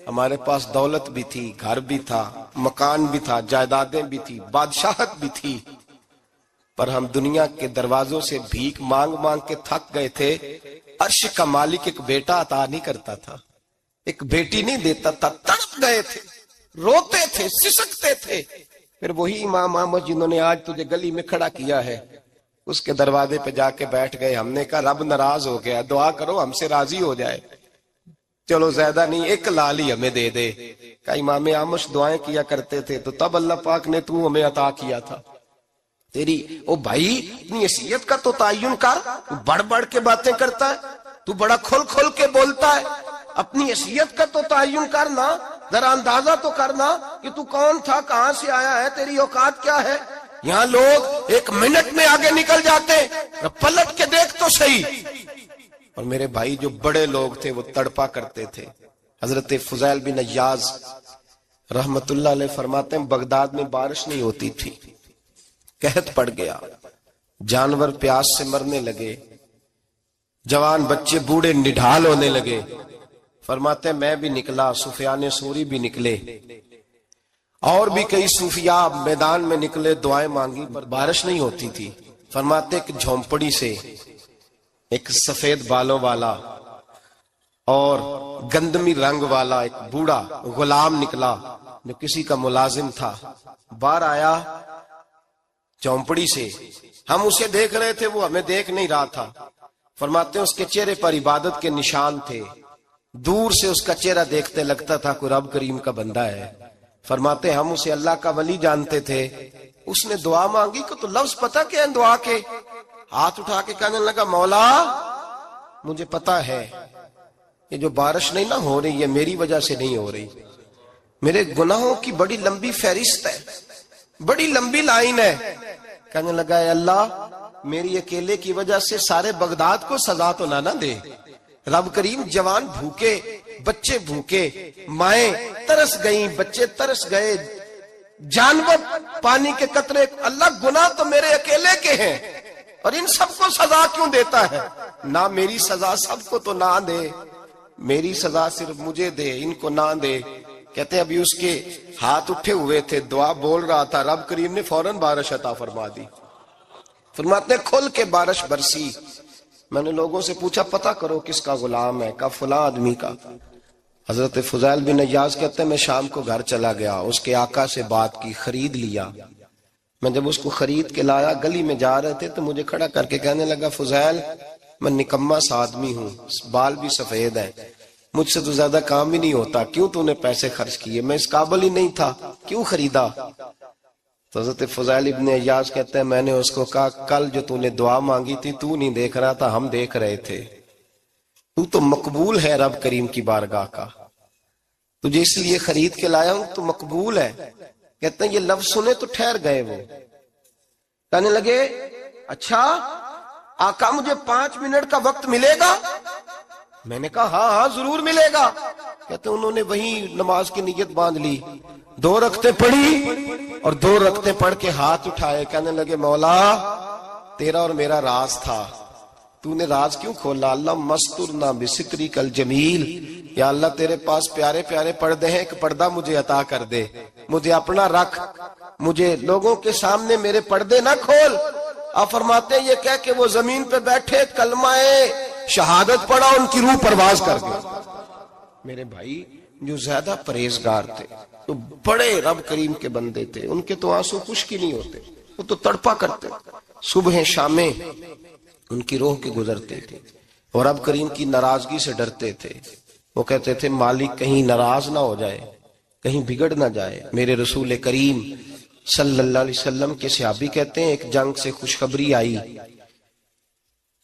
ہمارے پاس دولت بھی تھی، گھر بھی تھا، مکان بھی تھا، جائیدادیں بھی تھی، بادشاہت بھی تھی، پر ہم دنیا کے دروازوں سے بھیک مانگ مانگ کے تھک گئے تھے۔ عرش کا مالک ایک بیٹا عطا نہیں کرتا تھا، ایک بیٹی نہیں دیتا تھا، تڑپ گئے تھے، روتے تھے، سسکتے تھے۔ پھر وہی امام احمد جنہوں نے آج تجھے گلی میں کھڑا کیا ہے اس کے دروازے پہ جا کے بیٹھ گئے۔ ہم نے کہا رب ناراض ہو گیا، دعا کرو ہم سے راضی ہو جائے، چلو زیادہ نہیں ایک لال ہی ہمیں دے دے۔ کہ امام اعمش دعائیں کیا کرتے تھے تو تب اللہ پاک نے تو ہمیں عطا کیا تھا۔ تیری او بھائی اپنی حیثیت کا تو تعین کر، تو بڑھ بڑھ کے باتیں کرتا ہے، تو بڑا کھل کھل کے بولتا ہے، اپنی حیثیت کا تو تعین کرنا، ذرا اندازہ تو کرنا کہ تو کون تھا، کہاں سے آیا ہے، تیری اوقات کیا ہے۔ یہاں لوگ 1 منٹ میں آگے نکل جاتے، پلٹ کے دیکھ تو صحیح۔ اور میرے بھائی جو بڑے لوگ تھے وہ تڑپا کرتے تھے۔ حضرت فضیل بن عیاض رحمت اللہ علیہ فرماتے ہیں بغداد میں بارش نہیں ہوتی تھی، قحط پڑ گیا، جانور پیاس سے مرنے لگے، جوان بچے بوڑھے نڈھال ہونے لگے۔ فرماتے ہیں میں بھی نکلا، سفیان ثوری بھی نکلے، اور بھی کئی صوفیاء میدان میں نکلے، دعائیں مانگی پر بارش نہیں ہوتی تھی۔ فرماتے ایک جھونپڑی سے ایک سفید بالوں والا اور گندمی رنگ والا ایک بوڑھا غلام نکلا جو کسی کا ملازم تھا، باہر آیا جھونپڑی سے، ہم اسے دیکھ رہے تھے، وہ ہمیں دیکھ نہیں رہا تھا۔ فرماتے ہیں اس کے چہرے پر عبادت کے نشان تھے، دور سے اس کا چہرہ دیکھتے لگتا تھا کوئی رب کریم کا بندہ ہے۔ فرماتے ہم اسے اللہ کا ولی جانتے تھے، اس نے دعا مانگی کو تو لفظ پتہ کیا ہے دعا کے، ہاتھ اٹھا کے کہنے لگا مولا مجھے پتا ہے یہ جو بارش نہیں نہ ہو رہی ہے میری وجہ سے نہیں ہو رہی، میرے گناہوں کی بڑی لمبی فہرست ہے، بڑی لمبی لائن ہے۔ کہنے لگا اے اللہ میری اکیلے کی وجہ سے سارے بغداد کو سزا تو نہ دے، رب کریم جوان بھوکے، بچے بھوکے، مائیں ترس گئیں، بچے ترس گئے، جانور پانی کے قطرے، اللہ گناہ تو میرے اکیلے کے ہیں اور ان سب کو سزا کیوں دیتا ہے؟ نہ میری سزا سب کو تو نہ دے، میری سزا صرف مجھے دے، ان کو نہ دے۔ کہتے ہیں ابھی اس کے ہاتھ اٹھے ہوئے تھے، دعا بول رہا تھا، رب کریم نے فوراً بارش عطا فرما دی۔ فرماتے کھل کے بارش برسی۔ میں نے لوگوں سے پوچھا پتہ کرو کس کا غلام ہے، کہا فلاں آدمی کا۔ حضرت فضیل بن عیاض کہتے ہیں میں شام کو گھر چلا گیا، اس کے آقا سے بات کی، خرید لیا۔ میں جب اس کو خرید کے لایا، گلی میں جا رہے تھے تو مجھے کھڑا کر کے کہنے لگا فضیل میں نکما سا آدمی ہوں، بال بھی سفید ہیں، مجھ سے تو زیادہ کام ہی نہیں ہوتا، کیوں تو نے پیسے خرچ کیے؟ میں اس قابل ہی نہیں تھا، کیوں خریدا؟ تو حضرت فضیل ابن عیاض کہتے ہیں میں نے اس کو کہا کل جو تو نے دعا مانگی تھی تو نہیں دیکھ رہا تھا، ہم دیکھ رہے تھے، تو مقبول ہے رب کریم کی بارگاہ کا، تجھے اس لیے خرید کے لایا ہوں، تو مقبول ہے۔ کہتے ہیں یہ لفظ سنے تو ٹھہر گئے، وہ کہنے لگے اچھا آقا مجھے 5 منٹ کا وقت ملے گا؟ میں نے کہا ہاں ہاں ضرور ملے گا۔ کہتے ہیں انہوں نے وہی نماز کی نیت باندھ لی، 2 رکعتیں پڑھی اور 2 رکعتیں پڑھ کے ہاتھ اٹھائے، کہنے لگے مولا تیرا اور میرا راز تھا، تو نے راز کیوں کھولا؟ اللہ مسترنا بستری کل جمیل، یا اللہ تیرے پاس پیارے پیارے پردے ہیں، ایک پردہ مجھے عطا کر دے، مجھے اپنا رکھ، مجھے لوگوں کے سامنے میرے پردے نہ کھول۔ آپ فرماتے ہیں یہ کہہ کہ وہ زمین پہ بیٹھے کلمہ شہادت پڑھا، ان کی روح پرواز کر گئی۔ میرے بھائی جو زیادہ پرہیزگار تھے، تو بڑے رب کریم کے بندے تھے، ان کے تو آنسو خشک ہی نہیں ہوتے، وہ تو تڑپا کرتے، صبح شامیں ان کی روح کے گزرتے تھے اور رب کریم کی ناراضگی سے ڈرتے تھے۔ وہ کہتے تھے مالک کہیں ناراض نہ ہو جائے، کہیں بگڑ نہ جائے۔ میرے رسول کریم صلی اللہ علیہ وسلم کے صحابی کہتے ہیں ایک جنگ سے خوشخبری آئی،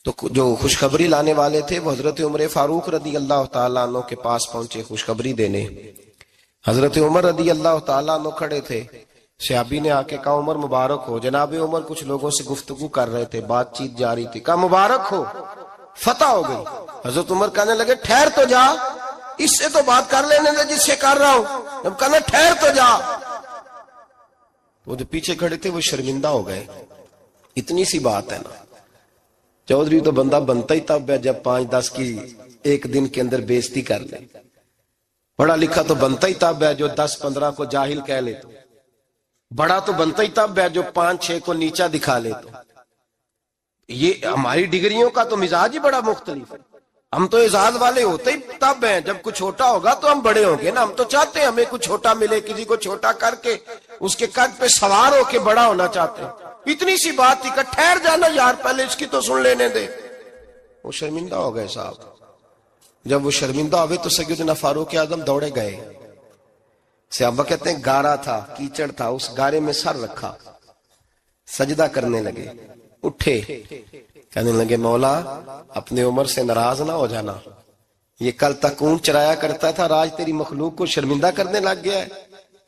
تو جو خوشخبری لانے والے تھے وہ حضرت عمر فاروق رضی اللہ تعالیٰ عنہ کے پاس پہنچے خوشخبری دینے۔ حضرت عمر رضی اللہ تعالیٰ عنہ کھڑے تھے، صحابی نے آ کے کہا عمر مبارک ہو۔ جناب عمر کچھ لوگوں سے گفتگو کر رہے تھے، بات چیت جاری تھی، کہا مبارک ہو فتح ہو گئی۔ حضرت عمر کہنے لگے ٹھہر تو جا، اس سے تو بات کر لینے دے جس سے کر رہا ہوں، جب کہنا ٹھہر تو جا۔ وہ جو پیچھے کھڑے تھے وہ شرمندہ ہو گئے، اتنی سی بات ہے نا، چودھری تو بندہ بنتا ہی تب ہے جب 5-10 کی ایک دن کے اندر بےزتی کر لے، پڑھا لکھا تو بنتا ہی تب ہے جو 10-15 کو جاہل کہہ لے، تو بڑا تو بنتا ہی تب ہے جو 5-6 کو نیچا دکھا لے۔ تو یہ ہماری ڈگریوں کا تو مزاج ہی بڑا مختلف ہے، ہم تو اعزاز والے ہوتے ہی تب ہیں جب کچھ چھوٹا ہوگا تو ہم بڑے ہوں گے نا، ہم تو چاہتے ہیں ہمیں کچھ چھوٹا ملے، کسی کو چھوٹا کر کے اس کے قد پہ سوار ہو کے بڑا ہونا چاہتے ہیں۔ اتنی سی بات تھی کہ ٹھہر جانا یار پہلے اس کی تو سن لینے دے۔ وہ شرمندہ ہو گئے صاحب، جب وہ شرمندہ ہوئے تو سیدنا فاروق اعظم دوڑے گئے۔ صحابہ کہتے ہیں گارا تھا، کیچڑ تھا، اس گارے میں سر رکھا، سجدہ کرنے لگے، اٹھے، کہنے لگے مولا اپنے عمر سے ناراض نہ ہو جانا، یہ کل تک اونٹ چرایا کرتا تھا، آج تیری مخلوق کو شرمندہ کرنے لگ گیا ہے،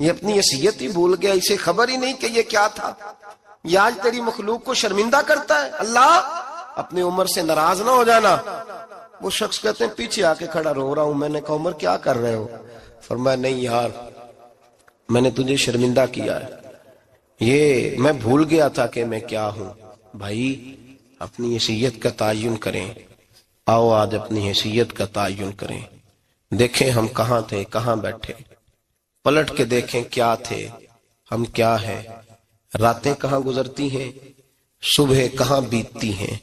یہ اپنی حیثیت ہی بھول گیا، اسے خبر ہی نہیں کہ یہ کیا تھا، یہ آج تیری مخلوق کو شرمندہ کرتا ہے۔ اللہ اپنے عمر سے ناراض نہ ہو جانا۔ وہ شخص کہتے ہیں پیچھے آ کے کھڑا رو رہا ہوں، میں نے کہا عمر کیا کر رہے ہو؟ فرمایا نہیں یار میں نے تجھے شرمندہ کیا ہے، یہ میں بھول گیا تھا کہ میں کیا ہوں۔ بھائی اپنی حیثیت کا تعین کریں، آؤ آج اپنی حیثیت کا تعین کریں، دیکھیں ہم کہاں تھے، کہاں بیٹھے، پلٹ کے دیکھیں کیا تھے، ہم کیا ہیں، راتیں کہاں گزرتی ہیں، صبح کہاں بیتتی ہیں۔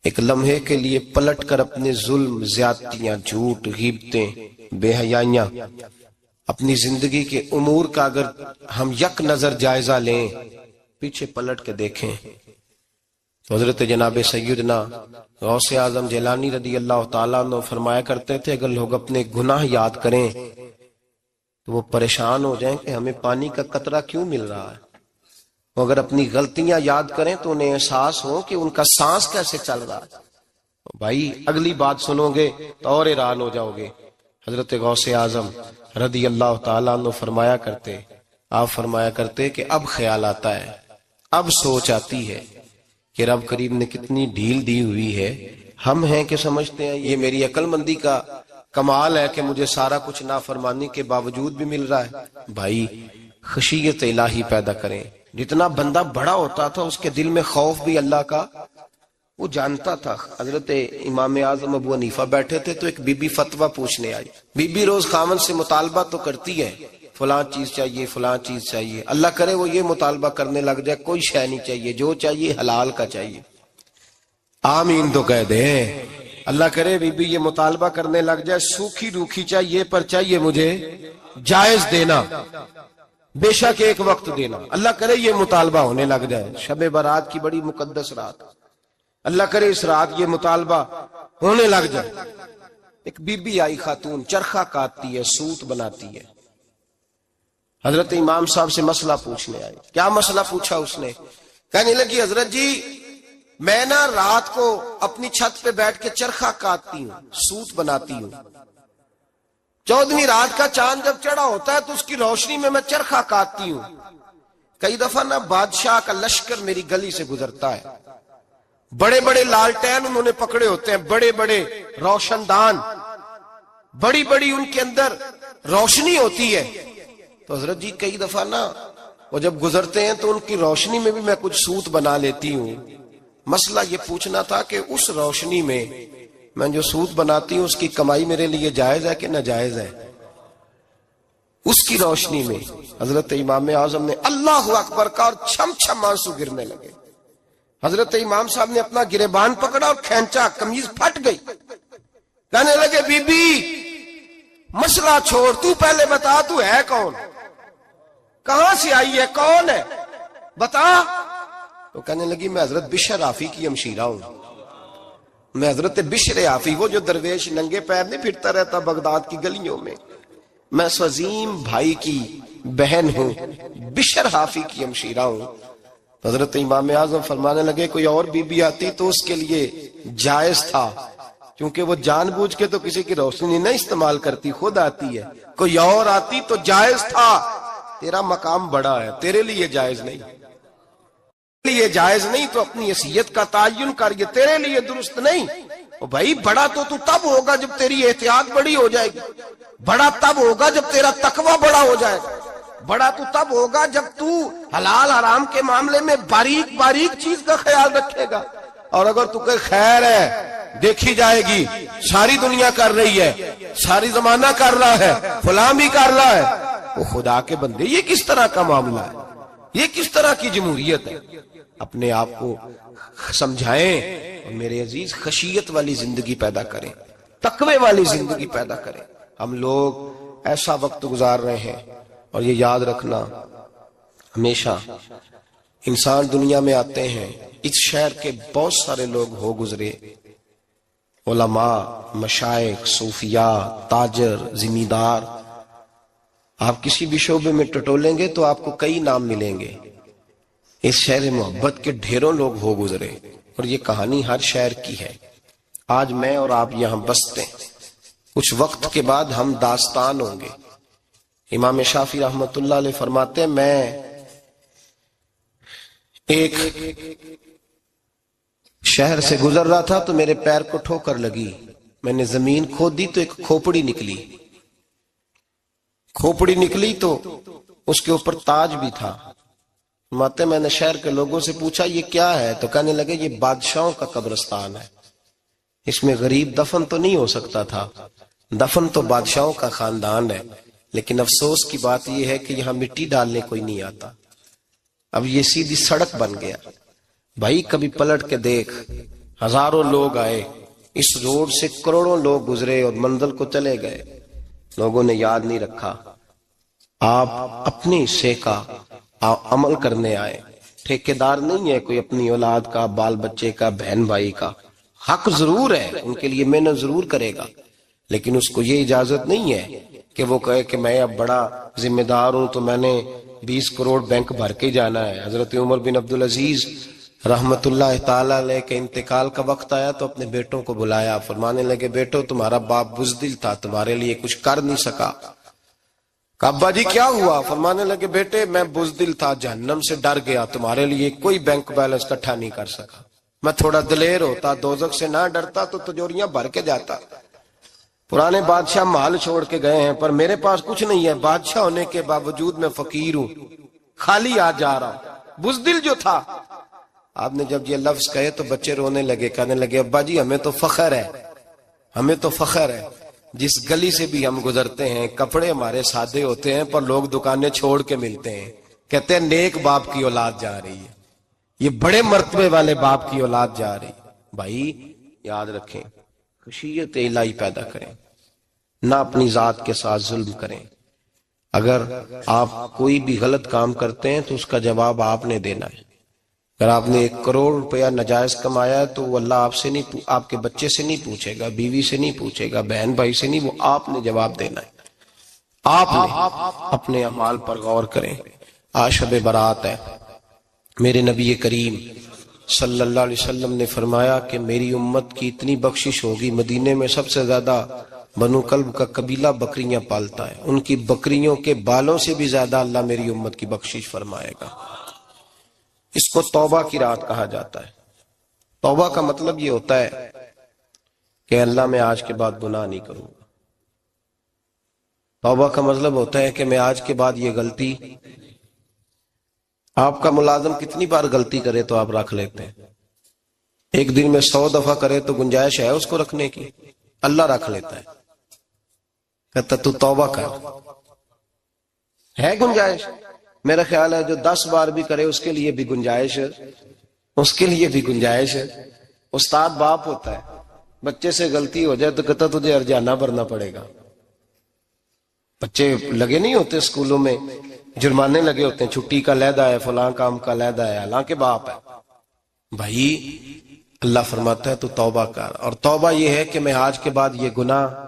ایک لمحے کے لیے پلٹ کر اپنے ظلم، زیادتیاں، جھوٹ، غیبتیں، بے حیائیاں، اپنی زندگی کے امور کا اگر ہم یک نظر جائزہ لیں، پیچھے پلٹ کے دیکھیں تو حضرت جناب سیدنا غوث اعظم جیلانی رضی اللہ تعالیٰ عنہ فرمایا کرتے تھے اگر لوگ اپنے گناہ یاد کریں تو وہ پریشان ہو جائیں کہ ہمیں پانی کا قطرہ کیوں مل رہا ہے. وہ اگر اپنی غلطیاں یاد کریں تو انہیں احساس ہو کہ ان کا سانس کیسے چل رہا ہے. بھائی اگلی بات سنو گے تو اور حیران ہو جاؤ گے. حضرت غوث اعظم رضی اللہ تعالیٰ عنہ فرمایا کرتے کہ اب خیال آتا ہے، اب سوچ آتی ہے کہ رب کریم نے کتنی ڈھیل دی ہوئی ہے. ہم ہیں کہ سمجھتے ہیں یہ میری عقل مندی کا کمال ہے کہ مجھے سارا کچھ نافرمانی کے باوجود بھی مل رہا ہے. بھائی خشیت الہی پیدا کریں. جتنا بندہ بڑا ہوتا تھا اس کے دل میں خوف بھی اللہ کا وہ جانتا تھا. حضرت امام اعظم ابو حنیفہ بیٹھے تھے تو ایک بی بی فتویٰ پوچھنے آئی. بی بی روز خاوند سے مطالبہ تو کرتی ہے، فلاں چیز چاہیے فلاں چیز چاہیے. اللہ کرے وہ یہ مطالبہ کرنے لگ جائے کوئی شے نہیں چاہیے، جو چاہیے حلال کا چاہیے. آمین تو کہہ دے. اللہ کرے بی بی یہ مطالبہ کرنے لگ جائے سوکھی روکھی چاہیے پر چاہیے مجھے جائز دینا، بے شک ایک وقت دینا. اللہ کرے یہ مطالبہ ہونے لگ جائے. شب برات کی بڑی مقدس رات، اللہ کرے اس رات یہ مطالبہ ہونے لگ جائے. ایک بی بی آئی خاتون، چرخہ کاٹتی ہے، سوت بناتی ہے. حضرت امام صاحب سے مسئلہ پوچھنے آئی. کیا مسئلہ پوچھا اس نے؟ کہنے لگی حضرت جی میں نا رات کو اپنی چھت پہ بیٹھ کے چرخہ کاٹتی ہوں، سوت بناتی ہوں. 14ویں رات کا چاند جب چڑھا ہوتا ہے تو اس کی روشنی میں چرخہ کاٹتی ہوں. کئی دفعہ نا بادشاہ کا لشکر میری گلی سے گزرتا ہے، بڑے بڑے لالٹین انہوں نے پکڑے ہوتے ہیں، بڑے بڑے روشن دان، بڑی بڑی ان کے اندر روشنی ہوتی ہے. تو حضرت جی کئی دفعہ نا وہ جب گزرتے ہیں تو ان کی روشنی میں بھی میں کچھ سوت بنا لیتی ہوں. مسئلہ یہ پوچھنا تھا کہ اس روشنی میں جو سوت بناتی ہوں اس کی کمائی میرے لیے جائز ہے کہ ناجائز ہے؟ اس کی روشنی میں حضرت امام اعظم نے اللہ اکبر کا اور چھم چھم آنسو گرنے لگے. حضرت امام صاحب نے اپنا گریبان پکڑا اور کھینچا، قمیض پھٹ گئی. کہنے لگے بی بی مسئلہ چھوڑ، تو پہلے بتا تو ہے کون، کہاں سے آئی ہے، کون ہے بتا. تو کہنے لگی میں حضرت بشر حافی کی ہمشیرہ ہوں، میں حضرت بشر حافی، وہ جو درویش ننگے پیر نہیں پھرتا رہتا بغداد کی گلیوں میں، میں اس عظیم بھائی کی بہن ہوں، بشر حافی کی ہمشیرہ ہوں. تو حضرت امام اعظم فرمانے لگے کوئی اور بی بی آتی تو اس کے لیے جائز تھا، کیونکہ وہ جان بوجھ کے تو کسی کی روشنی نہیں استعمال کرتی، خود آتی ہے. کوئی اور آتی تو جائز تھا، تیرا مقام بڑا ہے، تیرے لیے جائز نہیں. لیے جائز نہیں تو اپنی حیثیت کا تعین کر، یہ تیرے لیے درست نہیں. بھائی بڑا تو تب ہوگا جب تیری احتیاط بڑی ہو جائے گی، بڑا تب ہوگا جب تیرا تقوی بڑا ہو جائے گا، بڑا تو تب ہوگا جب تو حلال حرام کے معاملے میں باریک باریک چیز کا خیال رکھے گا. اور اگر تو کہ خیر ہے دیکھی جائے گی، ساری دنیا کر رہی ہے، ساری زمانہ کر رہا ہے، فلاں بھی کر رہا ہے، وہ خدا کے بندے یہ کس طرح کا معاملہ ہے، یہ کس طرح کی جمہوریت ہے؟ اپنے آپ کو سمجھائیں اور میرے عزیز خشیت والی زندگی پیدا کریں، تقوی والی زندگی پیدا کریں. ہم لوگ ایسا وقت گزار رہے ہیں، اور یہ یاد رکھنا ہمیشہ انسان دنیا میں آتے ہیں، اس شہر کے بہت سارے لوگ ہو گزرے، علماء، مشائخ، صوفیاء، تاجر، زمیندار. آپ کسی بھی شعبے میں ٹٹولیں گے تو آپ کو کئی نام ملیں گے. اس شہر محبت کے ڈھیروں لوگ ہو گزرے، اور یہ کہانی ہر شہر کی ہے. آج میں اور آپ یہاں بستے ہیں، کچھ وقت کے بعد ہم داستان ہوں گے. امام شافعی رحمت اللہ علیہ فرماتے ہیں میں ایک شہر سے گزر رہا تھا تو میرے پیر کو ٹھوکر لگی، میں نے زمین کھودی تو ایک کھوپڑی نکلی. کھوپڑی نکلی تو اس کے اوپر تاج بھی تھا. فرماتے میں نے شہر کے لوگوں سے پوچھا یہ کیا ہے؟ تو کہنے لگے یہ بادشاہوں کا قبرستان ہے، اس میں غریب دفن تو نہیں ہو سکتا تھا، دفن تو بادشاہوں کا خاندان ہے. لیکن افسوس کی بات یہ ہے کہ یہاں مٹی ڈالنے کوئی نہیں آتا، اب یہ سیدھی سڑک بن گیا. بھائی کبھی پلٹ کے دیکھ، ہزاروں لوگ آئے اس روڈ سے، کروڑوں لوگ گزرے اور منزل کو چلے گئے، لوگوں نے یاد نہیں رکھا. آپ اپنے حصے کا عمل کرنے آئے، ٹھیکیدار نہیں ہے کوئی اپنی اولاد کا، بال بچے کا، بہن بھائی کا. حق ضرور ہے، ان کے لیے محنت ضرور کرے گا، لیکن اس کو یہ اجازت نہیں ہے کہ وہ کہے کہ میں اب بڑا ذمہ دار ہوں تو میں نے 20 کروڑ بینک بھر کے جانا ہے۔ حضرت عمر بن عبدالعزیز رحمت اللہ تعالی علیہ کے انتقال کا وقت آیا تو اپنے بیٹوں کو بلایا، فرمانے لگے بیٹو تمہارا باپ بزدل تھا، تمہارے لیے کچھ کر نہیں سکا۔ کہا ابا جی کیا ہوا؟ فرمانے لگے بیٹے میں بزدل تھا، جہنم سے ڈر گیا، تمہارے لیے کوئی بینک بیلنس اکٹھا نہیں کر سکا۔ میں تھوڑا دلیر ہوتا، دوزخ سے نہ ڈرتا تو تجوریاں بھر کے جاتا۔ پرانے بادشاہ محل چھوڑ کے گئے ہیں پر میرے پاس کچھ نہیں ہے، بادشاہ ہونے کے باوجود میں فقیر ہوں، خالی آ جا رہا ہوں، بزدل جو تھا۔ آپ نے جب یہ لفظ کہے تو بچے رونے لگے، کہنے لگے ابا جی ہمیں تو فخر ہے، ہمیں تو فخر ہے، جس گلی سے بھی ہم گزرتے ہیں کپڑے ہمارے سادے ہوتے ہیں پر لوگ دکانیں چھوڑ کے ملتے ہیں، کہتے ہیں نیک باپ کی اولاد جا رہی ہے، یہ بڑے مرتبے والے باپ کی اولاد جا رہی ہے۔ بھائی یاد رکھیں، خشیت الہی پیدا کریں، نہ اپنی ذات کے ساتھ ظلم کریں۔ اگر آپ کوئی بھی غلط کام کرتے ہیں تو اس کا جواب آپ نے دینا ہے۔ اگر آپ نے 1 کروڑ روپیہ ناجائز کمایا ہے تو وہ اللہ آپ سے نہیں، آپ کے بچے سے نہیں پوچھے گا، بیوی سے نہیں پوچھے گا، بہن بھائی سے نہیں، وہ آپ نے جواب دینا ہے۔ آپ نے اپنے اعمال پر غور کریں۔ آج شب برات ہے، میرے نبی کریم صلی اللہ علیہ وسلم نے فرمایا کہ میری امت کی اتنی بخشش ہوگی، مدینے میں سب سے زیادہ بنو کلب کا قبیلہ بکریاں پالتا ہے، ان کی بکریوں کے بالوں سے بھی زیادہ اللہ میری امت کی بخشش فرمائے گا۔ اس کو توبہ کی رات کہا جاتا ہے۔ توبہ کا مطلب یہ ہوتا ہے کہ اللہ میں آج کے بعد گناہ نہیں کروں گا۔ توبہ کا مطلب ہوتا ہے کہ میں آج کے بعد یہ غلطی، آپ کا ملازم کتنی بار غلطی کرے تو آپ رکھ لیتے ہیں؟ ایک دن میں 100 دفعہ کرے تو گنجائش ہے اس کو رکھنے کی؟ اللہ رکھ لیتا ہے، کہتا تو توبہ کر، ہے گنجائش؟ میرا خیال ہے جو 10 بار بھی کرے اس کے لیے بھی گنجائش ہے، اس کے لیے بھی گنجائش ہے۔ استاد باپ ہوتا ہے، بچے سے غلطی ہو جائے تو کہتا تجھے ارجانہ بھرنا پڑے گا۔ بچے لگے نہیں ہوتے اسکولوں میں، جرمانے لگے ہوتے ہیں، چھٹی کا لیدہ ہے، فلاں کام کا لیدہ ہے، حالانکہ باپ ہے۔ بھائی اللہ فرماتا ہے تو توبہ کر، اور توبہ یہ ہے کہ میں آج کے بعد یہ گناہ،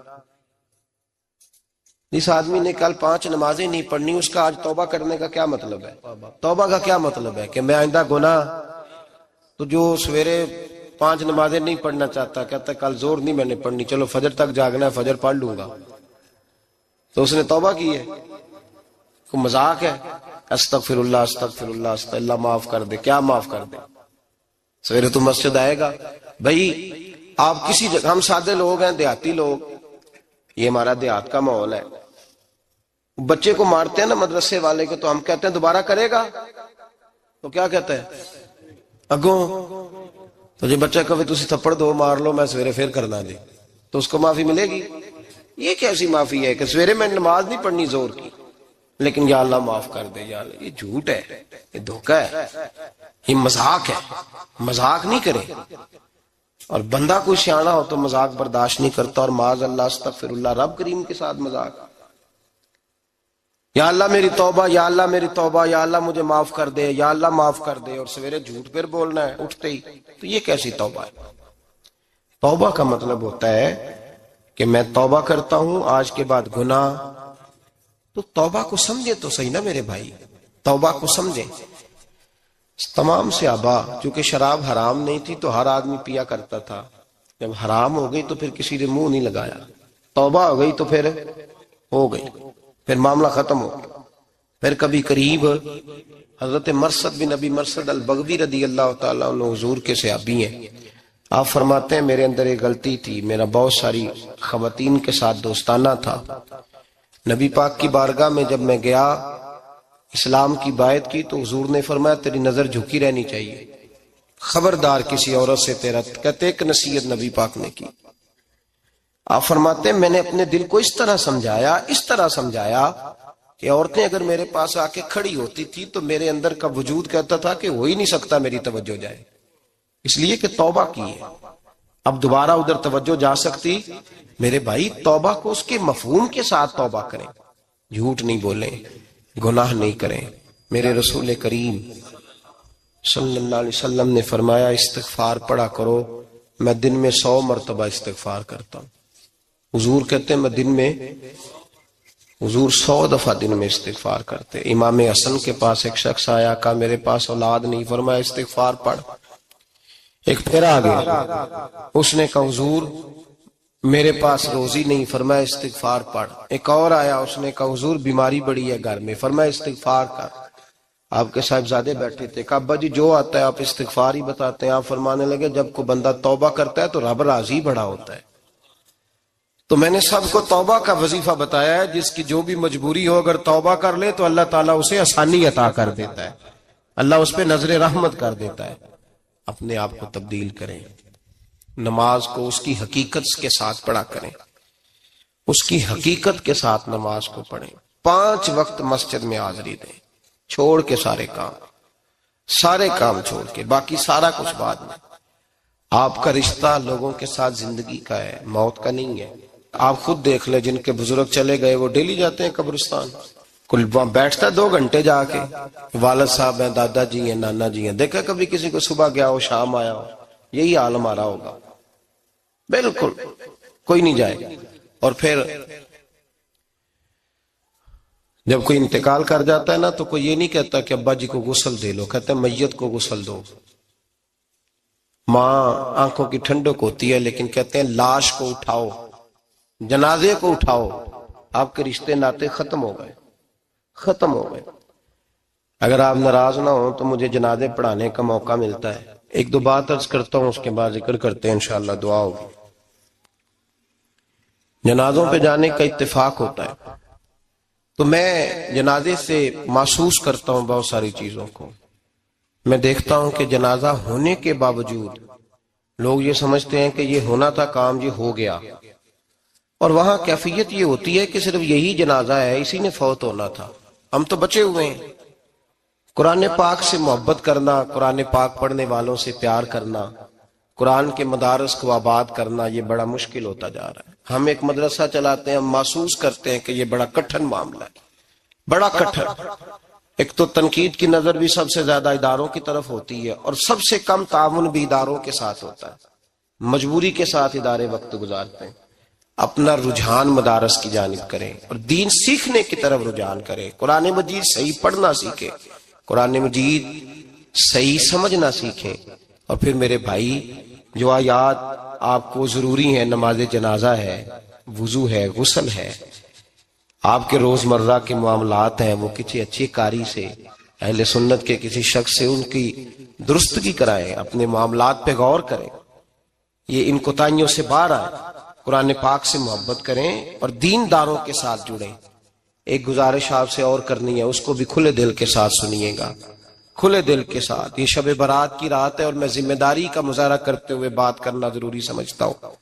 اس آدمی نے کل 5 نمازیں نہیں پڑھنی، اس کا آج توبہ کرنے کا کیا مطلب ہے؟ توبہ کا کیا مطلب ہے کہ میں آئندہ گناہ، تو جو سویرے 5 نمازیں نہیں پڑھنا چاہتا، کہتا ہے کل زور نہیں میں نے پڑھنی، چلو فجر تک جاگنا ہے، فجر پڑھ لوں گا، تو اس نے توبہ کی ہے؟ کوئی مذاق ہے؟ استغفر اللہ استغفر اللہ استغفر اللہ، معاف کر دے، کیا معاف کر دے؟ سویرے تو مسجد آئے گا۔ بھائی آپ کسی جگہ، ہم سادے لوگ ہیں، دیہاتی لوگ، یہ ہمارا دیہات کا ماحول ہے، بچے کو مارتے ہیں نا مدرسے والے کو، تو ہم کہتے ہیں دوبارہ کرے گا، تو کیا کہتے ہیں اگوں، تو جو بچہ کہے تسی تھپڑ دو مار لو میں سویرے پھر کرنا دے، تو اس کو معافی ملے گی؟ یہ کیسی معافی ہے کہ سویرے میں نماز نہیں پڑھنی زور کی لیکن یا اللہ معاف کر دے؟ یا اللہ، یہ جھوٹ ہے، یہ دھوکہ ہے، یہ مذاق ہے، مذاق نہیں کرے۔ اور بندہ کوئی سیاںا ہو تو مذاق برداشت نہیں کرتا، اور معاذ اللہ استغفر اللہ، رب کریم کے ساتھ مذاق۔ یا اللہ میری توبہ، یا اللہ میری توبہ، یا اللہ مجھے معاف کر دے، یا اللہ معاف کر دے، اور سویرے جھوٹ پھر بولنا ہے اٹھتے ہی، تو یہ کیسی توبہ ہے؟ توبہ کا مطلب ہوتا ہے کہ میں توبہ کرتا ہوں آج کے بعد گناہ، تو توبہ کو سمجھے تو صحیح نا میرے بھائی، توبہ کو سمجھیں۔ تمام صحابہ، چونکہ شراب حرام نہیں تھی تو ہر آدمی پیا کرتا تھا، جب حرام ہو گئی تو پھر کسی نے منہ نہیں لگایا، توبہ ہو گئی تو پھر ہو گئی، پھر معاملہ ختم ہو گیا۔ پھر کبھی قریب حضرت مرثد بن ابی مرثد البغوی رضی اللہ تعالیٰ عنہ حضور کے صحابی ہیں، آپ فرماتے ہیں میرے اندر ایک غلطی تھی، میرا بہت ساری خواتین کے ساتھ دوستانہ تھا، نبی پاک کی بارگاہ میں جب میں گیا اسلام کی بائعت کی تو حضور نے فرمایا تیری نظر جھکی رہنی چاہیے، خبردار کسی عورت سے تیرا، کہتے ایک نصیحت نبی پاک نے کی۔ آپ فرماتے ہیں میں نے اپنے دل کو اس طرح سمجھایا کہ عورتیں اگر میرے پاس آ کے کھڑی ہوتی تھی تو میرے اندر کا وجود کہتا تھا کہ ہو ہی نہیں سکتا میری توجہ جائے، اس لیے کہ توبہ کی ہے، اب دوبارہ ادھر توجہ جا سکتی؟ میرے بھائی توبہ کو اس کے مفہوم کے ساتھ توبہ کریں، جھوٹ نہیں بولیں، گناہ نہیں کریں۔ میرے رسول کریم صلی اللہ علیہ وسلم نے فرمایا استغفار پڑھا کرو، میں دن میں 100 مرتبہ استغفار کرتا ہوں۔ حضور کہتے ہیں میں دن میں حضور 100 دفعہ دن میں استغفار کرتے. امام حسن کے پاس ایک شخص آیا, کہا میرے پاس اولاد نہیں, فرمایا استغفار پڑھ. ایک پھر آ گیا, اس نے کہا حضور میرے پاس روزی نہیں, فرمایا استغفار پڑھ. ایک اور آیا, اس نے کہا حضور بیماری بڑی ہے گھر میں, فرمایا استغفار کر. آپ کے صاحبزادے بیٹھے تھے, کہا ابا جی جو آتا ہے آپ استغفار ہی بتاتے ہیں. آپ فرمانے لگے جب کوئی بندہ توبہ کرتا ہے تو رب راضی بڑا ہوتا ہے. تو میں نے سب کو توبہ کا وظیفہ بتایا ہے, جس کی جو بھی مجبوری ہو اگر توبہ کر لے تو اللہ تعالیٰ اسے آسانی عطا کر دیتا ہے, اللہ اس پہ نظر رحمت کر دیتا ہے. اپنے آپ کو تبدیل کریں, نماز کو اس کی حقیقت کے ساتھ پڑھا کریں, اس کی حقیقت کے ساتھ نماز کو پڑھیں. 5 وقت مسجد میں حاضری دیں, چھوڑ کے سارے کام چھوڑ کے, باقی سارا کچھ بعد میں. آپ کا رشتہ لوگوں کے ساتھ زندگی کا ہے, موت کا نہیں ہے. آپ خود دیکھ لیں, جن کے بزرگ چلے گئے وہ ڈیلی جاتے ہیں قبرستان, کل بیٹھتا ہے 2 گھنٹے جا کے. والد صاحب ہیں, دادا جی ہیں, نانا جی ہیں, دیکھا کبھی کسی کو صبح گیا ہو شام آیا ہو؟ یہی حال ہمارا ہوگا, بالکل کوئی نہیں جائے. اور پھر جب کوئی انتقال کر جاتا ہے نا تو کوئی یہ نہیں کہتا کہ ابا جی کو غسل دے لو, کہتے ہیں میت کو غسل دو. ماں آنکھوں کی ٹھنڈک ہوتی ہے لیکن کہتے ہیں لاش کو اٹھاؤ, جنازے کو اٹھاؤ. آپ کے رشتے ناطے ختم ہو گئے. اگر آپ ناراض نہ ہوں تو مجھے جنازے پڑھانے کا موقع ملتا ہے. 1-2 بات عرض کرتا ہوں, اس کے بعد ذکر کرتے ہیں, انشاءاللہ دعا ہوگی. جنازوں پہ جانے کا اتفاق ہوتا ہے تو میں جنازے سے محسوس کرتا ہوں بہت ساری چیزوں کو. میں دیکھتا ہوں کہ جنازہ ہونے کے باوجود لوگ یہ سمجھتے ہیں کہ یہ ہونا تھا کام, یہ ہو گیا. اور وہاں کیفیت یہ ہوتی ہے کہ صرف یہی جنازہ ہے, اسی نے فوت ہونا تھا, ہم تو بچے ہوئے ہیں. قرآن پاک سے محبت کرنا, قرآن پاک پڑھنے والوں سے پیار کرنا, قرآن کے مدارس کو آباد کرنا, یہ بڑا مشکل ہوتا جا رہا ہے. ہم ایک مدرسہ چلاتے ہیں, ہم محسوس کرتے ہیں کہ یہ بڑا کٹھن معاملہ ہے, بڑا کٹھن. ایک تو تنقید کی نظر بھی سب سے زیادہ اداروں کی طرف ہوتی ہے, اور سب سے کم تعاون بھی اداروں کے ساتھ ہوتا ہے. مجبوری کے ساتھ ادارے وقت گزارتے ہیں. اپنا رجحان مدارس کی جانب کریں اور دین سیکھنے کی طرف رجحان کریں. قرآن مجید صحیح پڑھنا سیکھیں, قرآن مجید صحیح سمجھنا سیکھیں. اور پھر میرے بھائی, جو آیات آپ کو ضروری ہیں, نماز جنازہ ہے, وضو ہے, غسل ہے, آپ کے روزمرہ کے معاملات ہیں, وہ کسی اچھی قاری سے, اہل سنت کے کسی شخص سے ان کی درستگی کرائیں, اپنے معاملات پہ غور کریں, یہ ان کوتاہیوں سے باہر آئیں, قرآن پاک سے محبت کریں اور دینداروں کے ساتھ جڑیں. ایک گزارش آپ سے اور کرنی ہے, اس کو بھی کھلے دل کے ساتھ سنیے گا, کھلے دل کے ساتھ. یہ شب برات کی رات ہے اور میں ذمہ داری کا مظاہرہ کرتے ہوئے بات کرنا ضروری سمجھتا ہوں.